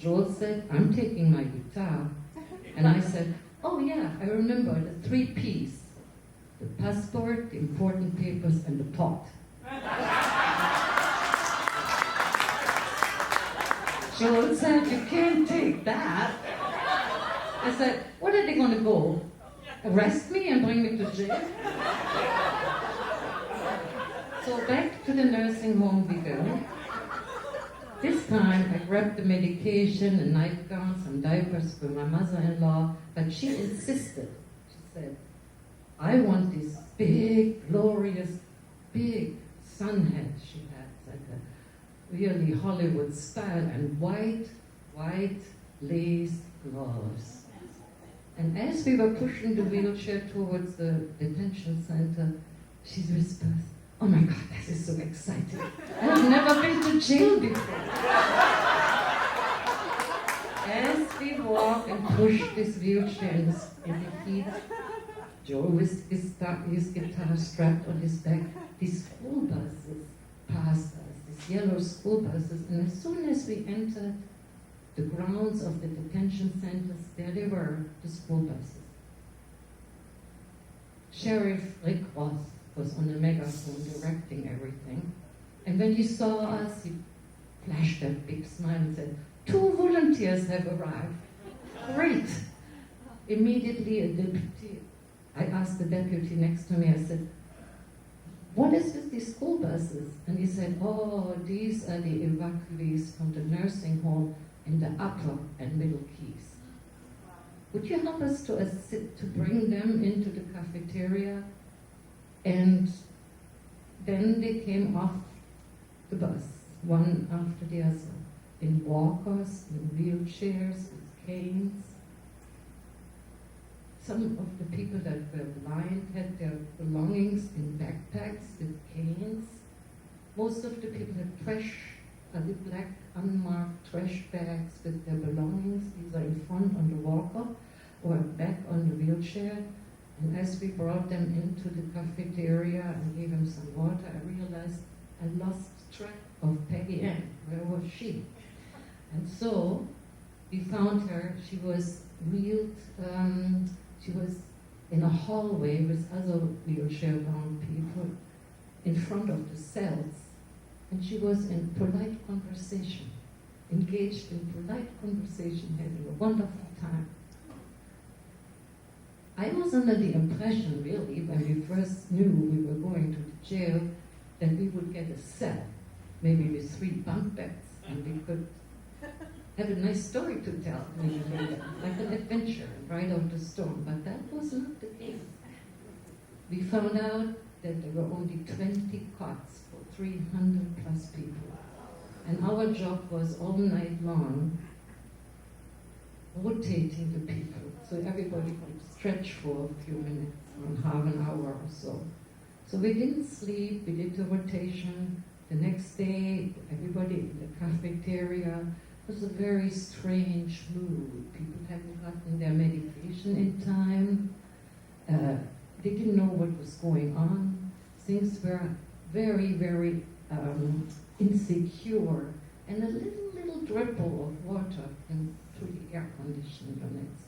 Speaker 10: Joel said, I'm taking my guitar. And I said, oh yeah, I remember the 3 Ps. The passport, the important papers, and the pot. Joel said, you can't take that. I said, what are they going to go? Arrest me and bring me to jail? So back to the nursing home we go. This time I grabbed the medication, a nightgown, some diapers for my mother-in-law, but she insisted. She said, I want this big, glorious, big sun hat she had, like a really Hollywood style, and white lace gloves. And as we were pushing the wheelchair towards the detention center, she whispers, oh my God, this is so exciting. I've never been to jail before. As we walk and push this wheelchair in the heat, Joe with his guitar strapped on his back, these school buses passed us, these yellow school buses, and as soon as we entered the grounds of the detention centers, there they were, the school buses. Sheriff Rick Ross was on the megaphone directing everything, and when he saw us, he flashed that big smile and said, 2 volunteers have arrived. Great! Immediately a deputy, I asked the deputy next to me, I said, what is with these school buses? And he said, oh, these are the evacuees from the nursing home in the upper and middle keys. Would you help us to bring them into the cafeteria? And then they came off the bus, one after the other, in walkers, in wheelchairs, with canes. Some of the people that were blind had their belongings in backpacks with canes. Most of the people had black unmarked trash bags with their belongings, either in front on the walker or back on the wheelchair. And as we brought them into the cafeteria and gave them some water, I realized I lost track of Peggy Ann. Where was she? And so we found her. She was wheeled, she was in a hallway with other wheelchair-bound people in front of the cells. And she was in polite conversation, engaged in polite conversation, having a wonderful time. I was under the impression, really, when we first knew we were going to the jail, that we would get a cell, maybe with 3 bunk beds, and we could have a nice story to tell, like an adventure, right out the storm. But that was not the case. We found out that there were only 20 cots for 300 plus people. And our job was all night long rotating the people, so everybody could stretch for a few minutes, or half an hour or so. So we didn't sleep, we did the rotation. The next day, everybody in the cafeteria. It was a very strange mood. People hadn't gotten their medication in time. They didn't know what was going on. Things were very, very insecure. And a little dribble of water came through the air conditioning units.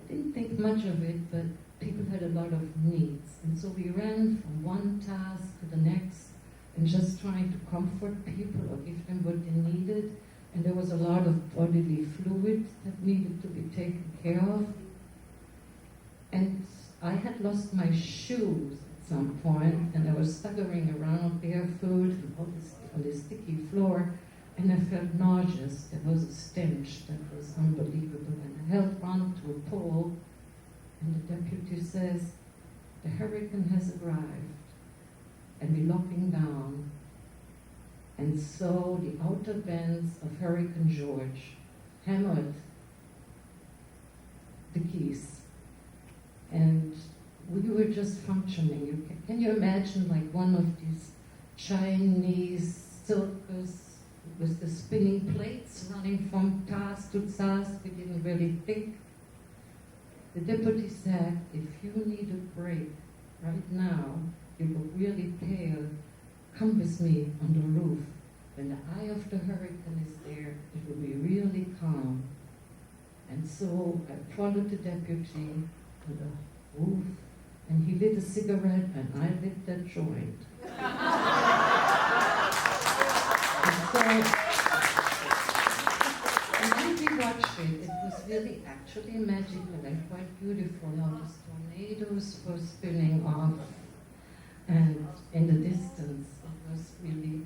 Speaker 10: I didn't think much of it, but people had a lot of needs. And so we ran from one task to the next and just trying to comfort people or give them what they needed. And there was a lot of bodily fluid that needed to be taken care of. And I had lost my shoes at some point, and I was staggering around barefoot on the sticky floor, and I felt nauseous. There was a stench that was unbelievable. And I held on to a pole, and the deputy says, the hurricane has arrived, and we're locking down. And so the outer bands of Hurricane George hammered the keys. And we were just functioning. Can you imagine like one of these Chinese circus with the spinning plates running from task to task? We didn't really think. The deputy said, if you need a break right now, you look really pale, come with me on the roof. When the eye of the hurricane is there, it will be really calm. And so I followed the deputy to the roof, and he lit a cigarette, and I lit that joint. And so really actually magical and quite beautiful how these tornadoes were spinning off. And in the distance, it was really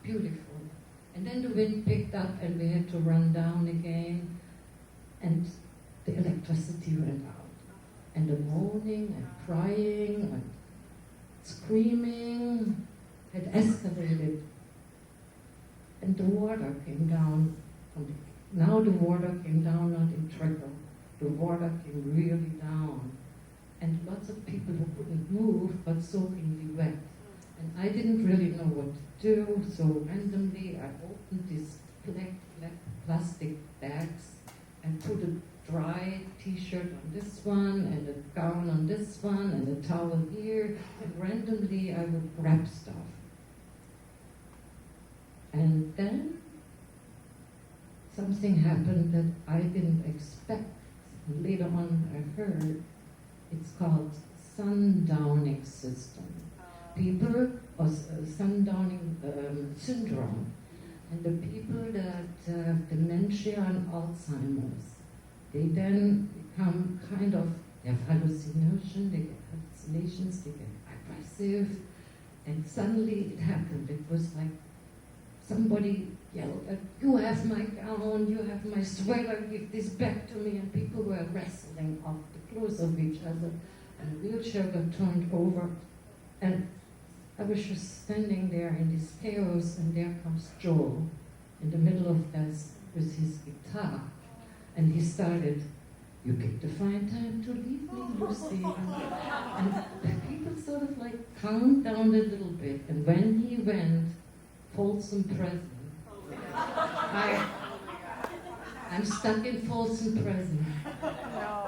Speaker 10: beautiful. And then the wind picked up and we had to run down again. And the electricity went out. And the moaning and crying and screaming had escalated. And the water came down. Now the water came down not in trickle. The water came really down. And lots of people who couldn't move but soakingly wet. And I didn't really know what to do, so randomly I opened these black plastic bags and put a dry t-shirt on this one, and a gown on this one, and a towel here, and randomly I would grab stuff. And then something happened that I didn't expect. Later on I heard it's called sundowning system. People, or sundowning syndrome, and the people that have dementia and Alzheimer's, they then become kind of, they have hallucinations, they get aggressive, and suddenly it happened. It was like somebody yelled, you have my gown, you have my sweater, give this back to me, and people were wrestling off the clothes of each other, and the wheelchair got turned over, and I was just standing there in this chaos, and there comes Joel in the middle of this with his guitar, and he started, you picked a fine time to leave me, Lucy, and the people sort of like calmed down a little bit, and when he went, Folsom Prison, I'm stuck in Folsom Prison,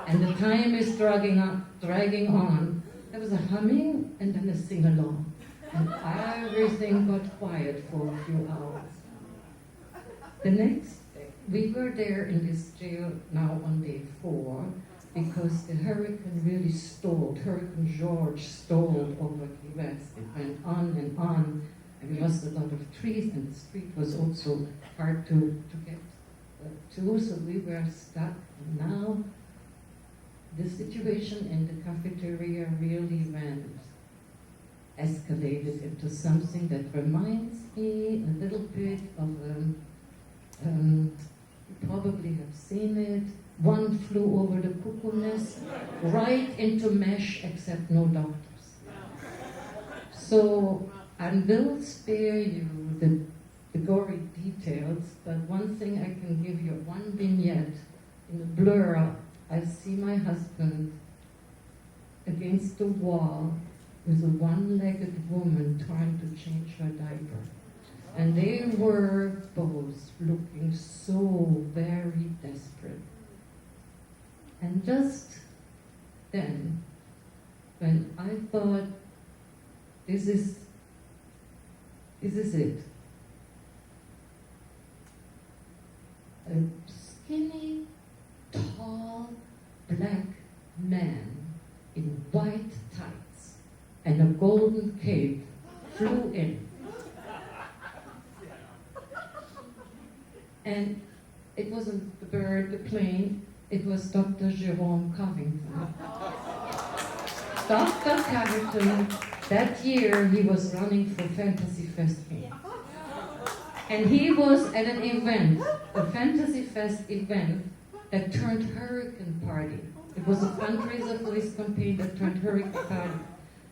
Speaker 10: and the time is dragging on. There was a humming and then a sing-along, and everything got quiet for a few hours. The next day, we were there in this jail now on day 4 because the hurricane really stalled. Hurricane George stalled over Key West. It went on, and we lost a lot of trees, and the street was also hard to get to, so we were stuck. And now the situation in the cafeteria really escalated into something that reminds me a little bit of, you probably have seen it, One Flew Over the Cuckoo Nest, right into mesh except no doctors. So I will spare you the gory details, but one thing I can give you, one vignette in the blur, I see my husband against the wall with a one-legged woman trying to change her diaper. And they were both looking so very desperate. And just then, when I thought, this is it. A skinny, tall, black man in white tights and a golden cape flew in. And it wasn't the bird, the plane, it was Dr. Jerome Covington. Dr. Covington, that year he was running for Fantasy Fest King. And he was at an event, a Fantasy Fest event that turned Hurricane Party. It was a fundraiser for his campaign that turned Hurricane Party.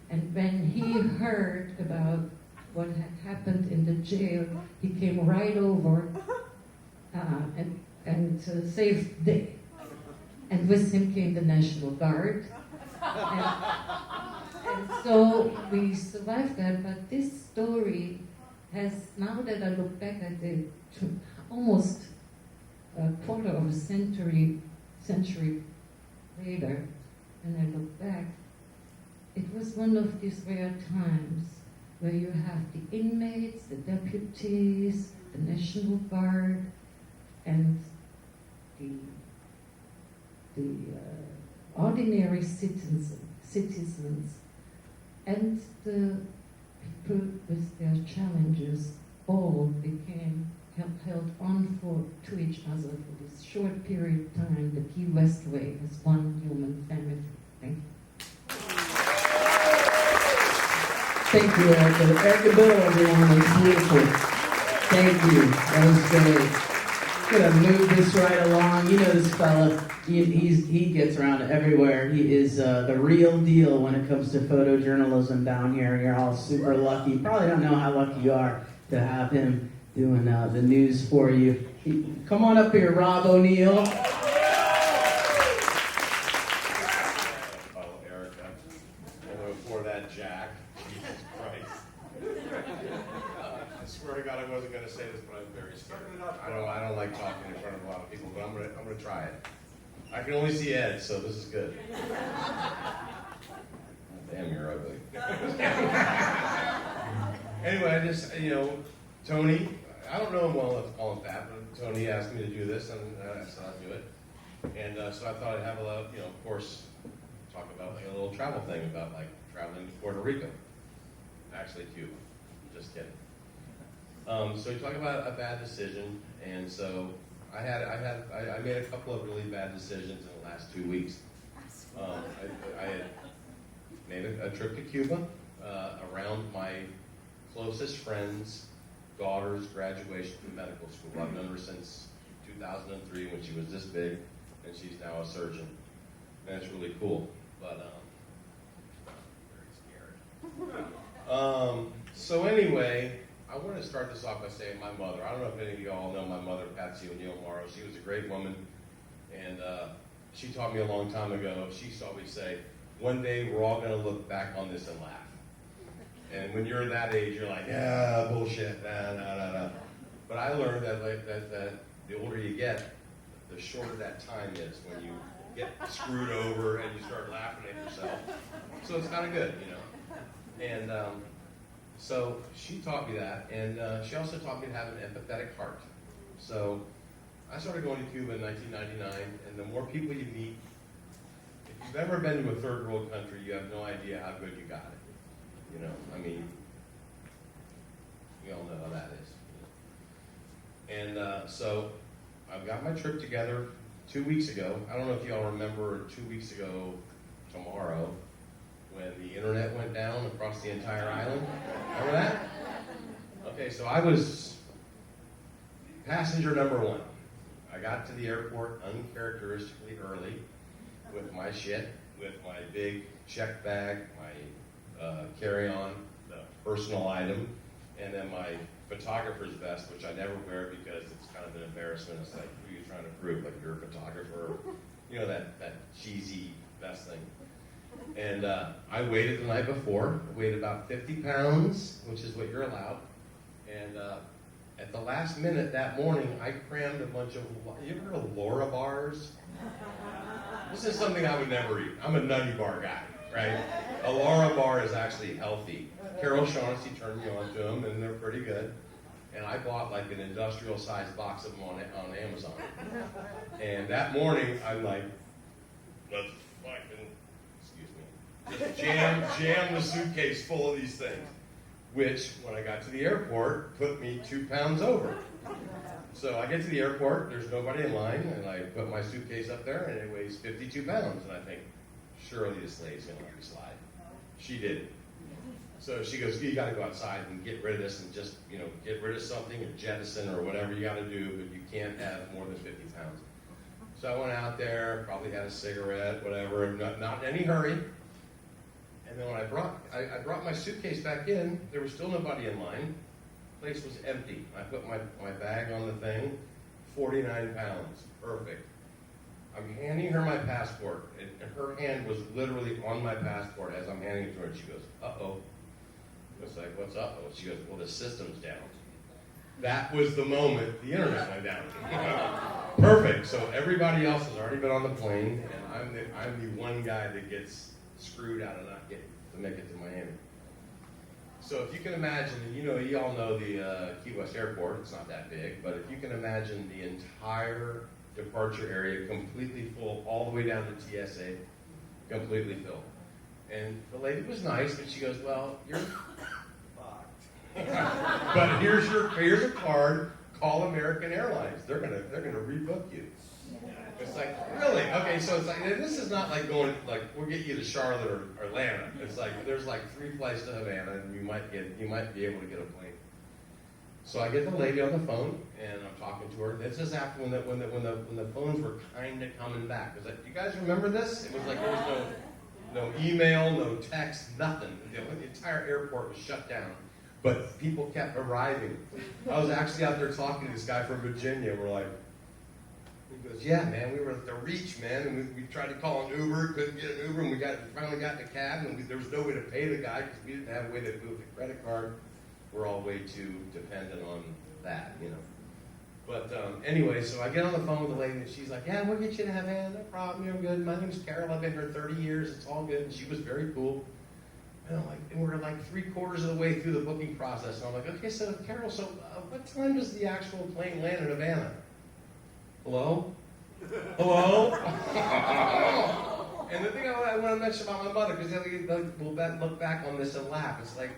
Speaker 10: And when he heard about what had happened in the jail, he came right over and saved the day. And with him came the National Guard. And so we survived that, but this story has, now that I look back at it, almost a quarter of a century later, and I look back, it was one of these rare times where you have the inmates, the deputies, the National Guard, and the ordinary citizens, and the people with their challenges all became held on to each other for this short period of time, the Key West way, as one human family. Thank you.
Speaker 3: Thank you, Erika. Erika Biddle, everyone. That's beautiful. Thank you. That was great. Gonna move this right along. You know this fella. He gets around everywhere. He is the real deal when it comes to photojournalism down here. You're all super lucky. Probably don't know how lucky you are to have him doing the news for you. Come on up here, Rob O'Neill.
Speaker 11: Oh, Erika. And before that, Jack. Jesus Christ. I swear to God I wasn't going to say this, but I'm very scared. I don't like talking in front of a lot of people, but I'm gonna try it. I can only see Ed, so this is good. Damn, you're ugly. Anyway, I just, Tony, I don't know him well enough to call him fat, but Tony asked me to do this, and so I'll do it. And so I thought I'd have of course, talk about a little travel thing about traveling to Puerto Rico. Actually, Cuba. Just kidding. So we talk about a bad decision, and so I made a couple of really bad decisions in the last 2 weeks. I had made a trip to Cuba around my closest friend's daughter's graduation from medical school. I've known her since 2003 when she was this big, and she's now a surgeon. And it's really cool, but I'm very scared. So anyway, I want to start this off by saying my mother. I don't know if any of you all know my mother, Patsy O'Neill Morrow. She was a great woman, and she taught me a long time ago. She saw me say, one day we're all going to look back on this and laugh. And when you're that age, you're like, yeah, bullshit, nah. But I learned that that the older you get, the shorter that time is when you get screwed over and you start laughing at yourself. So it's kind of good, And so she taught me that, and she also taught me to have an empathetic heart. So I started going to Cuba in 1999, and the more people you meet, if you've ever been to a third world country, you have no idea how good you got it. We all know how that is. And so I've got my trip together 2 weeks ago. I don't know if y'all remember 2 weeks ago tomorrow when the internet went down across the entire island. Remember that? Okay, so I was passenger number one. I got to the airport uncharacteristically early with my shit, with my big check bag, my carry-on, the personal item, and then my photographer's vest, which I never wear because it's kind of an embarrassment. It's like, who are you trying to prove? Like you're a photographer? That cheesy vest thing. And I waited the night before. I weighed about 50 pounds, which is what you're allowed. And at the last minute that morning, I crammed a bunch of, you ever heard of Laura bars? This is something I would never eat. I'm a nutty bar guy, right? A Laura bar is actually healthy. Carol Shaughnessy turned me on to them, and they're pretty good. And I bought like an industrial-sized box of them on Amazon. And that morning, I'm like, let's fucking, just jam the suitcase full of these things. Which, when I got to the airport, put me 2 pounds over. So I get to the airport, there's nobody in line, and I put my suitcase up there, and it weighs 52 pounds. And I think, surely this lady's gonna let me slide. She did. So she goes, you gotta go outside and get rid of this and just, get rid of something or jettison or whatever you gotta do, but you can't have more than 50 pounds. So I went out there, probably had a cigarette, whatever, not in any hurry. And then when I brought my suitcase back in, there was still nobody in line. The place was empty. I put my bag on the thing, 49 pounds, perfect. I'm handing her my passport, and her hand was literally on my passport as I'm handing it to her, and she goes, uh-oh. I was like, what's up? She goes, well, the system's down. That was the moment the internet went down. Perfect. So everybody else has already been on the plane, and I'm the one guy that gets screwed out of not getting to make it to Miami. So if you can imagine, and you all know the Key West Airport, it's not that big, but if you can imagine the entire departure area completely full, all the way down to TSA, completely filled. And the lady was nice, but she goes, well, you're fucked. But here's a card, call American Airlines. They're gonna rebook you. It's like, really? Okay, so it's like, this is not like going, like, we'll get you to Charlotte or Atlanta. It's like, there's like 3 flights to Havana, and you might be able to get a plane. So I get the lady on the phone, and I'm talking to her. This is after when the phones were kind of coming back. Was like, you guys remember this? It was like there was no email, no text, nothing. The entire airport was shut down, but people kept arriving. I was actually out there talking to this guy from Virginia. We're like, he goes, yeah, man, we were at the Reach, man, and we tried to call an Uber, couldn't get an Uber, and we finally got in a cab, and there was no way to pay the guy because we didn't have a way to move the credit card. We're all way too dependent on that, you know. But anyway, so I get on the phone with the lady, and she's like, yeah, we'll get you to Havana, no problem, you're good. My name's Carol, I've been here 30 years, it's all good. And she was very cool. And we're like 3/4 of the way through the booking process, and I'm like, okay, so Carol, so what time does the actual plane land in Havana? Hello? Hello? And the thing I want to mention about my mother, because we'll look back on this and laugh, it's like,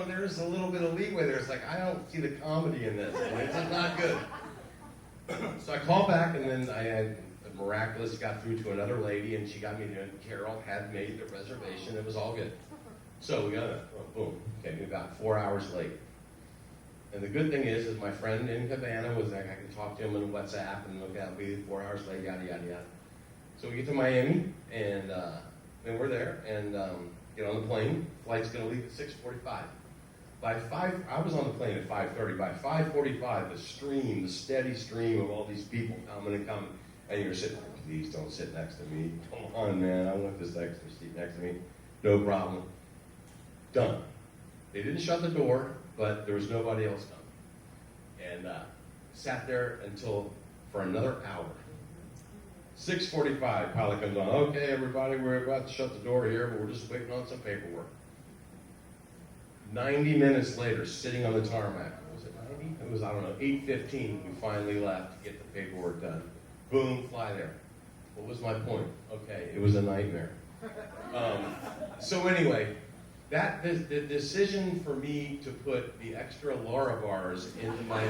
Speaker 11: there's a little bit of leeway there. It's like, I don't see the comedy in this. It's just not good. So I called back, and then I miraculously got through to another lady, and she got me there, and Carol had made the reservation. It was all good. So we got boom. Okay, we got 4 hours late. And the good thing is my friend in Havana was like, I can talk to him on WhatsApp, and look, I'll be 4 hours late, yada, yada, yada. So we get to Miami, and we're there, and get on the plane. Flight's going to leave at 6:45. By 5, I was on the plane at 5:30. By 5:45, the steady stream of all these people coming and coming, and you're sitting there, please don't sit next to me. Come on, man, I want this extra seat next to me. No problem. Done. They didn't shut the door, but there was nobody else coming. And sat there for another hour. 6:45, pilot comes on. Okay, everybody, we're about to shut the door here, but we're just waiting on some paperwork. 90 minutes later, sitting on the tarmac. Was it 90? It was, I don't know, 8:15. We finally left to get the paperwork done. Boom, fly there. What was my point? Okay, it was a nightmare. So anyway, the decision for me to put the extra Laura bars into my,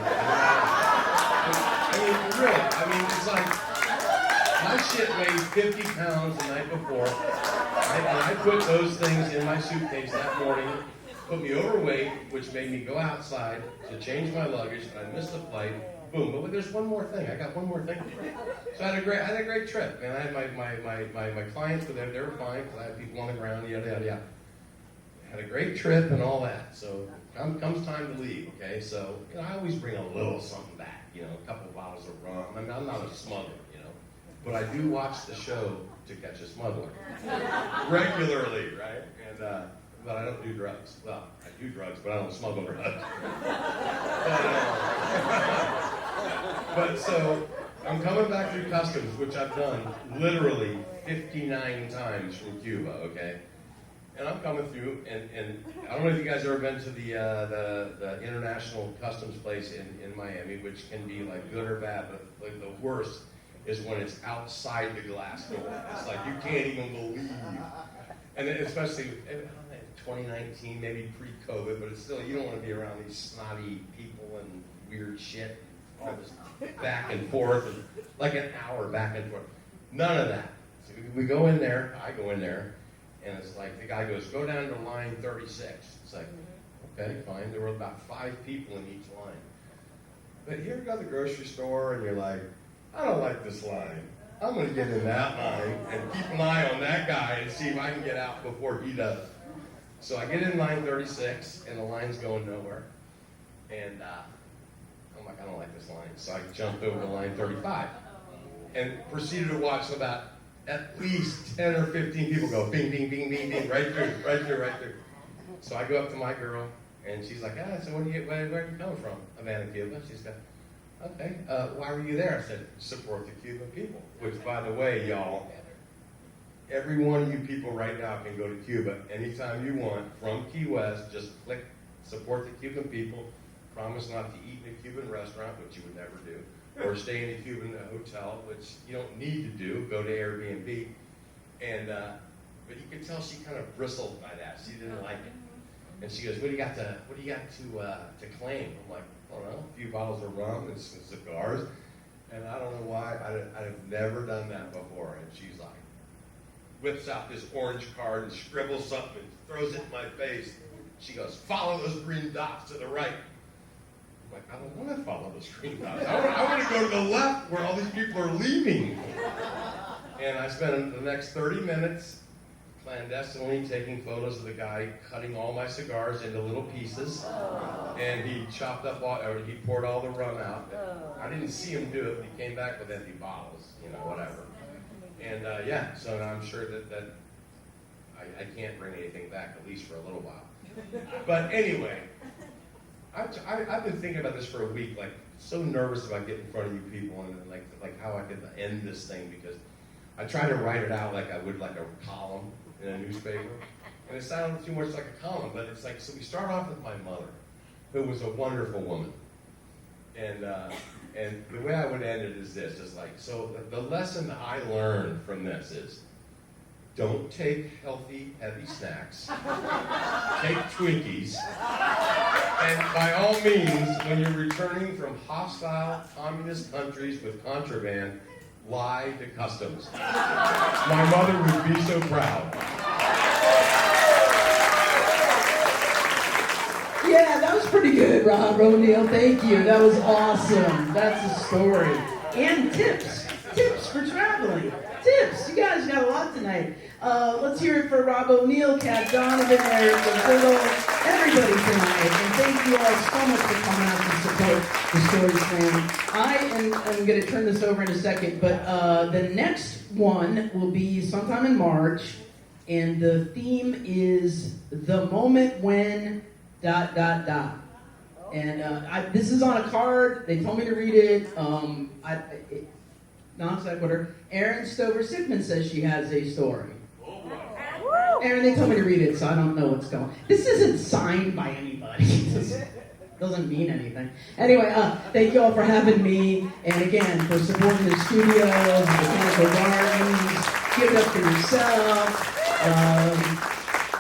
Speaker 11: it's like, my shit weighs 50 pounds the night before, and I put those things in my suitcase that morning, put me overweight, which made me go outside to change my luggage, and I missed the flight. Boom, but there's one more thing. I got one more thing. So I had a great trip, and I had my clients were there. They were fine because I had people on the ground, yada yada yada. Had a great trip and all that. So comes time to leave. Okay, so I always bring a little something back. A couple of bottles of rum. I mean, I'm not a smuggler, but I do watch the show To Catch a Smuggler regularly, right? And but I don't do drugs. Well, I do drugs, but I don't smuggle drugs. But so I'm coming back through customs, which I've done literally 59 times from Cuba, okay? And I'm coming through, and I don't know if you guys have ever been to the international customs place in Miami, which can be like good or bad, but like the worst is when it's outside the glass door. It's like you can't even believe. And especially 2019, maybe pre-COVID, but it's still, you don't want to be around these snotty people and weird shit, all this back and forth, and like an hour back and forth. None of that. So we go in there, I go in there, and it's like, the guy goes, go down to line 36. It's like, okay, fine. There were about 5 people in each line. But here you go to the grocery store, and you're like, I don't like this line. I'm going to get in that line and keep an eye on that guy and see if I can get out before he does. So I get in line 36, and the line's going nowhere. And I'm like, I don't like this line. So I jumped over to line 35 and proceeded to watch about at least 10 or 15 people go bing, bing, bing, bing, bing, right through, right through, right through. So I go up to my girl, and she's like, so where are you coming from? Havana, Cuba. She's got, okay, why were you there? I said, support the Cuban people. Which, by the way, y'all, every one of you people right now can go to Cuba anytime you want from Key West. Just click support the Cuban people. Promise not to eat in a Cuban restaurant, which you would never do, or stay in a Cuban hotel, which you don't need to do. Go to Airbnb. And but you could tell she kind of bristled by that. She didn't like it. And she goes, what do you got to claim? I'm like, I don't know, a few bottles of rum and some cigars. And I don't know why, I've never done that before. And she's like, whips out this orange card and scribbles something and throws it in my face. She goes, follow those green dots to the right. I'm like, I don't want to follow those green dots. I want to go to the left where all these people are leaving. And I spent the next 30 minutes clandestinely taking photos of the guy cutting all my cigars into little pieces. And he chopped up he poured all the rum out. I didn't see him do it, but he came back with empty bottles, whatever. And so now I'm sure that I can't bring anything back, at least for a little while. But anyway, I've been thinking about this for a week, like so nervous about getting in front of you people and like how I could end this thing, because I try to write it out like I would like a column in a newspaper, and it sounded too much like a column, but it's like, so we start off with my mother, who was a wonderful woman, and the way I would end it is this, is like, so the lesson I learned from this is, don't take healthy, heavy snacks, take Twinkies, and by all means, when you're returning from hostile communist countries with contraband, lie to customs. My mother would be so proud.
Speaker 3: Yeah, that was pretty good, Rob O'Neill. Thank you. That was awesome. That's a story. And tips. Tips for traveling. Tips. You guys got a lot tonight. Let's hear it for Rob O'Neill, Kat Donovan, Erika, Biddle, everybody tonight. And thank you all so much for coming out to support the Story Slam. I am going to turn this over in a second, but the next one will be sometime in March, and the theme is the moment when ... And this is on a card. They told me to read it. Non-sequitur. Erin Stover-Sigmund says she has a story. Erin, they told me to read it, so I don't know what's going on. This isn't signed by anybody. It doesn't mean anything. Anyway, thank you all for having me, and again, for supporting the studios, the botanical gardens. Give it up for yourself.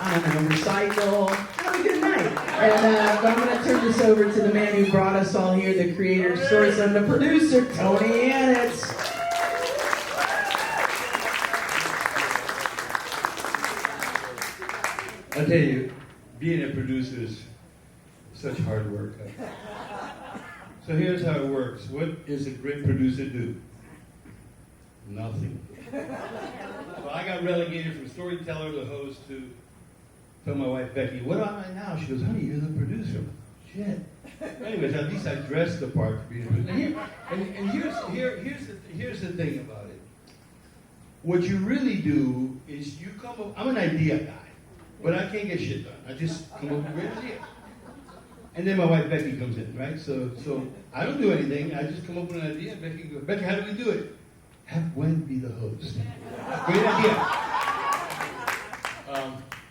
Speaker 3: I don't know, recycle. Have a good night. And I'm going to turn this over to the man who brought us all here, the creator of Story Slam, the producer, Tony Yaniz.
Speaker 1: I'll tell you, being a producer is such hard work. So here's how it works. What does a great producer do? Nothing. So I got relegated from storyteller to host to tell my wife, Becky, what am I now? She goes, honey, you're the producer. Shit. Anyways, at least I dressed the part to be the producer. And here's the thing about it. What you really do is you come up, I'm an idea guy. But I can't get shit done. I just come up with a great idea. And then my wife Becky comes in, right? So I don't do anything. I just come up with an idea. And Becky goes, Becky, how do we do it? Have Gwen be the host. Great idea.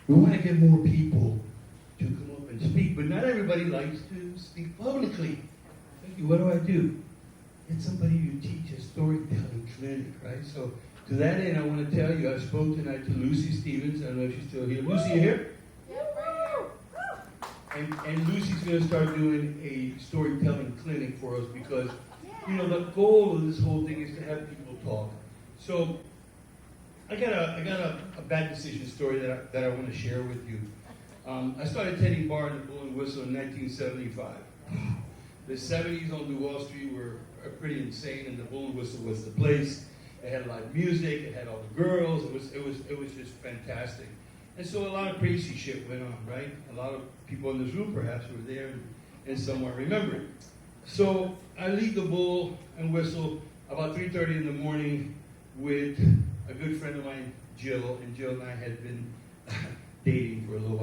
Speaker 1: We want to get more people to come up and speak, but not everybody likes to speak publicly. Becky, what do? Get somebody who teaches storytelling clinic, right? So to that end, I want to tell you, I spoke tonight to Lucy Stevens. I don't know if she's still here. Lucy, you here?
Speaker 2: Yep, right here.
Speaker 1: And Lucy's going to start doing a storytelling clinic for us because, the goal of this whole thing is to have people talk. So I got a bad decision story that I want to share with you. I started tending bar in the Bull and Whistle in 1975. The 70s on Wall Street were pretty insane, and the Bull and Whistle was the place. It had live music. It had all the girls. It was just fantastic. And so a lot of crazy shit went on, right? A lot of people in this room perhaps were there and somewhere remember it. So I leave the Bull and Whistle about 3:30 in the morning with a good friend of mine, Jill, and Jill and I had been dating for a little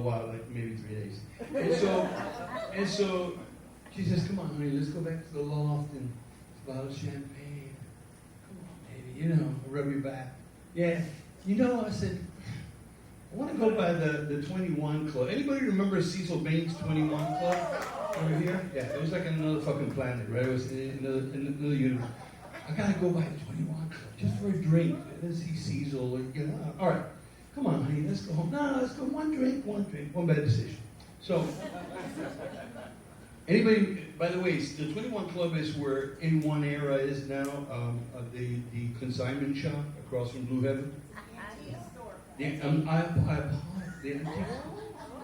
Speaker 1: while, like maybe 3 days. And so she says, "Come on, honey, let's go back to the loft and." Bottle of champagne. Come on, baby. I'll rub your back. Yeah. I said, I want to go by the 21 Club. Anybody remember Cecil Baines' 21 Club over here? Yeah, it was like another fucking planet, right? It was in another universe. I got to go by the 21 Club just for a drink. Let's see Cecil. All right. come on, honey, let's go home. No, let's go, one drink, one bad decision. So, anybody, by the way, the 21 Club is where In One Era is now, the consignment shop across from Blue Heaven. I apologize. The antique store.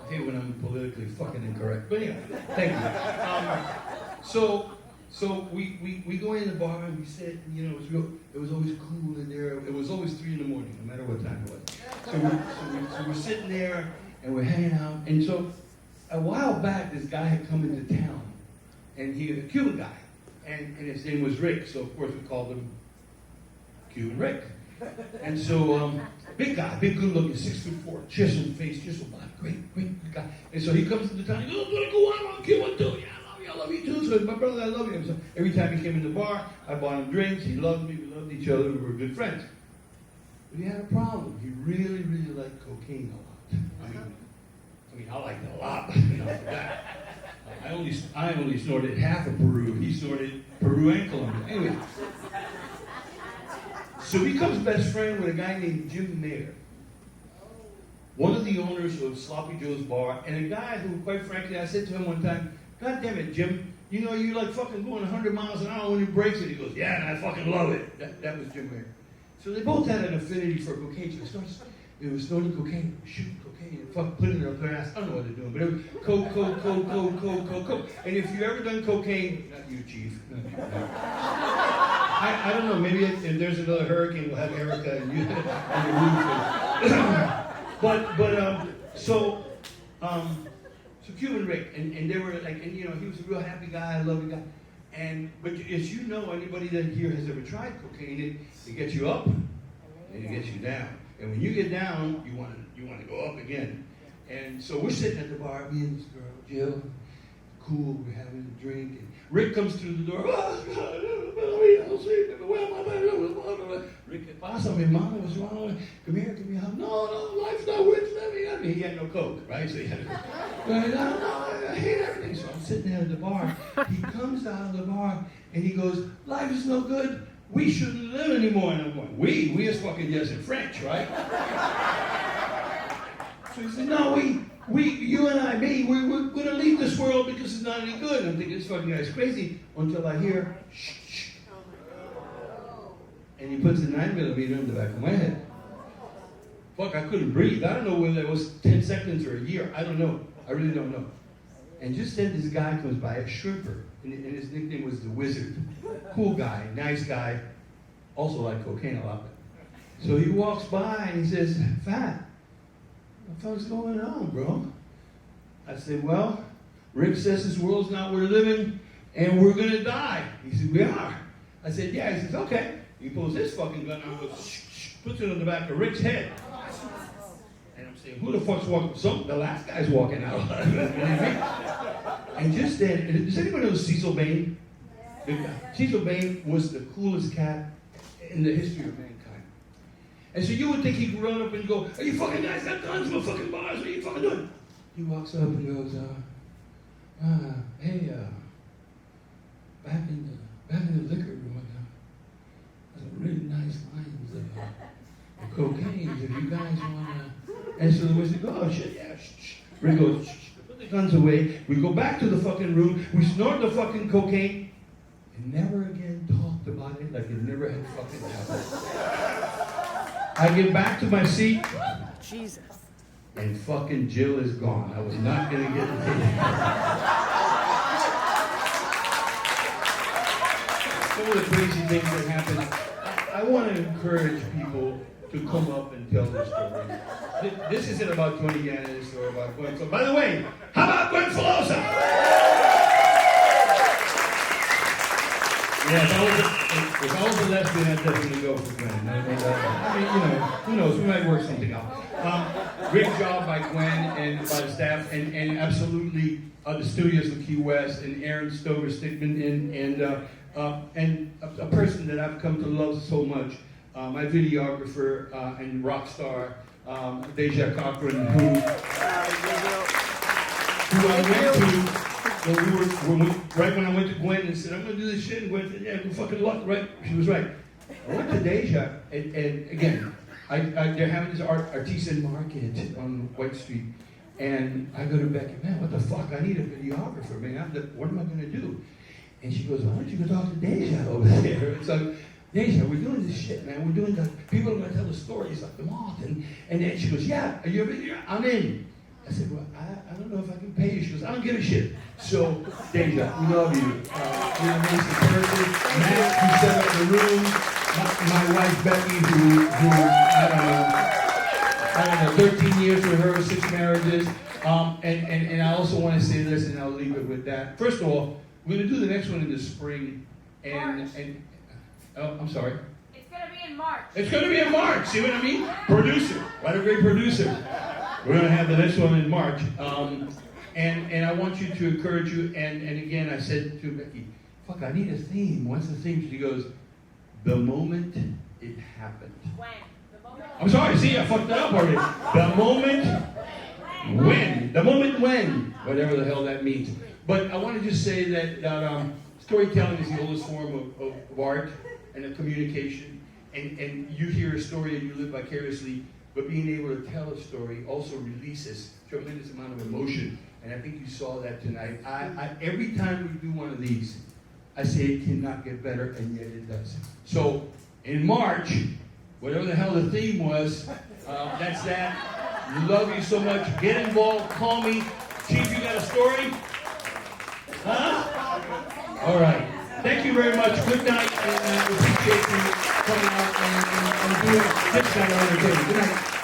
Speaker 1: I hate when I'm politically fucking incorrect. But anyway, thank you. So we go in the bar and we sit, and, you know, it was always cool in there. It was always 3 in the morning, no matter what time it was. So we're sitting there and we're hanging out. And so a while back, this guy had come into town, and he was a Cuban guy, and his name was Rick. So of course we called him Cuban Rick. And so big guy, big good looking, 6'4", chest and face, just a lot, great guy. And so he comes into town. He goes, "Go on, Cuban too. Yeah, I love you too." So my brother, I love you. So every time he came in the bar, I bought him drinks. He loved me. We loved each other. We were good friends. But he had a problem. He really liked cocaine a lot. I mean, I liked it a lot, but you know, that. I only snorted half of Peru. He snorted Peru and Colombia. Anyway. So he becomes best friend with a guy named Jim Mayer, one of the owners of Sloppy Joe's Bar, and a guy who, quite frankly, I said to him one time, "God damn it, Jim, you know you like fucking going 100 miles an hour when he breaks it." He goes, "Yeah, and I fucking love it." That was Jim Mayer. So they both had an affinity for cocaine. So it was snorting cocaine, shooting cocaine, and fucking putting it up their ass. I don't know what they're doing, but it was coke. And if you've ever done cocaine, not you, Chief. I don't know, maybe if there's another hurricane, we'll have Erika and you on the roof. So Cuban Rick, and they were like, and you know, he was a real happy guy, a loving guy. But as you know, anybody that here has ever tried cocaine, it gets you up and it gets you down. And when you get down, you want to go up again. And so we're sitting at the bar, me and this girl, Jill, cool, we're having a drink, and Rick comes through the door. Rick, ¿qué pasa, mi hermano? What's wrong? Come here, give me a hug. No, life's not worth living. I mean, he had no coke, right? So he had to go, no, I hate everything. So I'm sitting there at the bar. He comes out of the bar, and he goes, "Life is no good. We shouldn't live anymore." And I'm going, we is fucking yes in French, right? So he said, "No, you and I, we're going to leave this world because it's not any good." And I'm thinking, this fucking guy's crazy, until I hear, shh. And he puts a 9mm in the back of my head. Fuck, I couldn't breathe. I don't know whether it was 10 seconds or a year. I don't know. I really don't know. And just then this guy comes by, a shrimper, and his nickname was the Wizard. Cool guy, nice guy, also liked cocaine a lot. So he walks by and he says, "Fat, what the fuck's going on, bro?" I said, "Well, Rick says this world's not worth living and we're gonna die." He said, "We are." I said, "Yeah." He says, "Okay." He pulls his fucking gun out and goes, puts it on the back of Rick's head. And I'm saying, who the fuck's walking? The last guy's walking out. And just then, does anybody know Cecil Bain? Cecil Bain was the coolest cat in the history of mankind. And so you would think he could run up and go, "Are you fucking guys got guns in my fucking bars? What are you fucking doing?" He walks up and goes, "Hey, back in the liquor room, some really nice lines of cocaine, if you guys wanna." And so the wizard goes, "Oh shit, yeah, shh." Rick goes, "Shh, put the guns away." We go back to the fucking room, we snort the fucking cocaine, and never again talked about it like it never had fucking happened. I get back to my seat,
Speaker 2: Jesus,
Speaker 1: and fucking Jill is gone. I was not gonna get it. Some of the crazy things that happen. I want to encourage people to come up and tell their stories. This isn't about Tony Yaniz or about Gwen. So, by the way, how about Gwen Filiosa? Yeah, if I was a lesbian, I'd definitely go for Gwen. I mean, you know, who knows? We might work something out. Great job by Gwen and by the staff, and absolutely the studios of Key West, and Aaron Stover Stickman, and a person that I've come to love so much, my videographer and rock star, Deja Cochran, who I went to right when I went to Gwen and said, "I'm going to do this shit," and Gwen said, "Yeah, good fucking luck," right? She was right. I went to Deja, and again, they're having this artisan market on White Street, and I go to Becky, man, what the fuck? I need a videographer, man. What am I gonna do? And she goes, why don't you go talk to Deja over there? It's like, Deja, we're doing this shit, man. We're doing the, people are gonna tell the stories like the moth. And then she goes, yeah, are you a video? I'm in. I said, well, I don't know if I can pay you. She goes, I don't give a shit. So, Deja, we love you. You're an amazing person. Matt, who set up the room. My wife, Becky, who I don't know, 13 years with her, 6 marriages. And I also want to say this, and I'll leave it with that. First of all, we're going to do the next one in the spring. Oh, I'm sorry.
Speaker 2: It's going to be in March.
Speaker 1: It's going to be in March. See what I mean? Producer. What a great producer. We're going to have the next one in March. And I want you to encourage you. And again, I said to Becky, fuck, I need a theme. What's the theme? She goes, the moment it happened.
Speaker 2: When? The moment.
Speaker 1: I'm sorry, see, I fucked it up already. The moment when. The moment when. Whatever the hell that means. But I want to just say that storytelling is the oldest form of art and of communication. And you hear a story and you live vicariously, but being able to tell a story also releases a tremendous amount of emotion. And I think you saw that tonight. Every time we do one of these, I say it cannot get better, and yet it does. So in March, whatever the hell the theme was, that's that. We love you so much. Get involved. Call me. Chief, you got a story? Huh? All right. Thank you very much. Good night, and we appreciate you coming out and doing this kind of entertainment. Good night.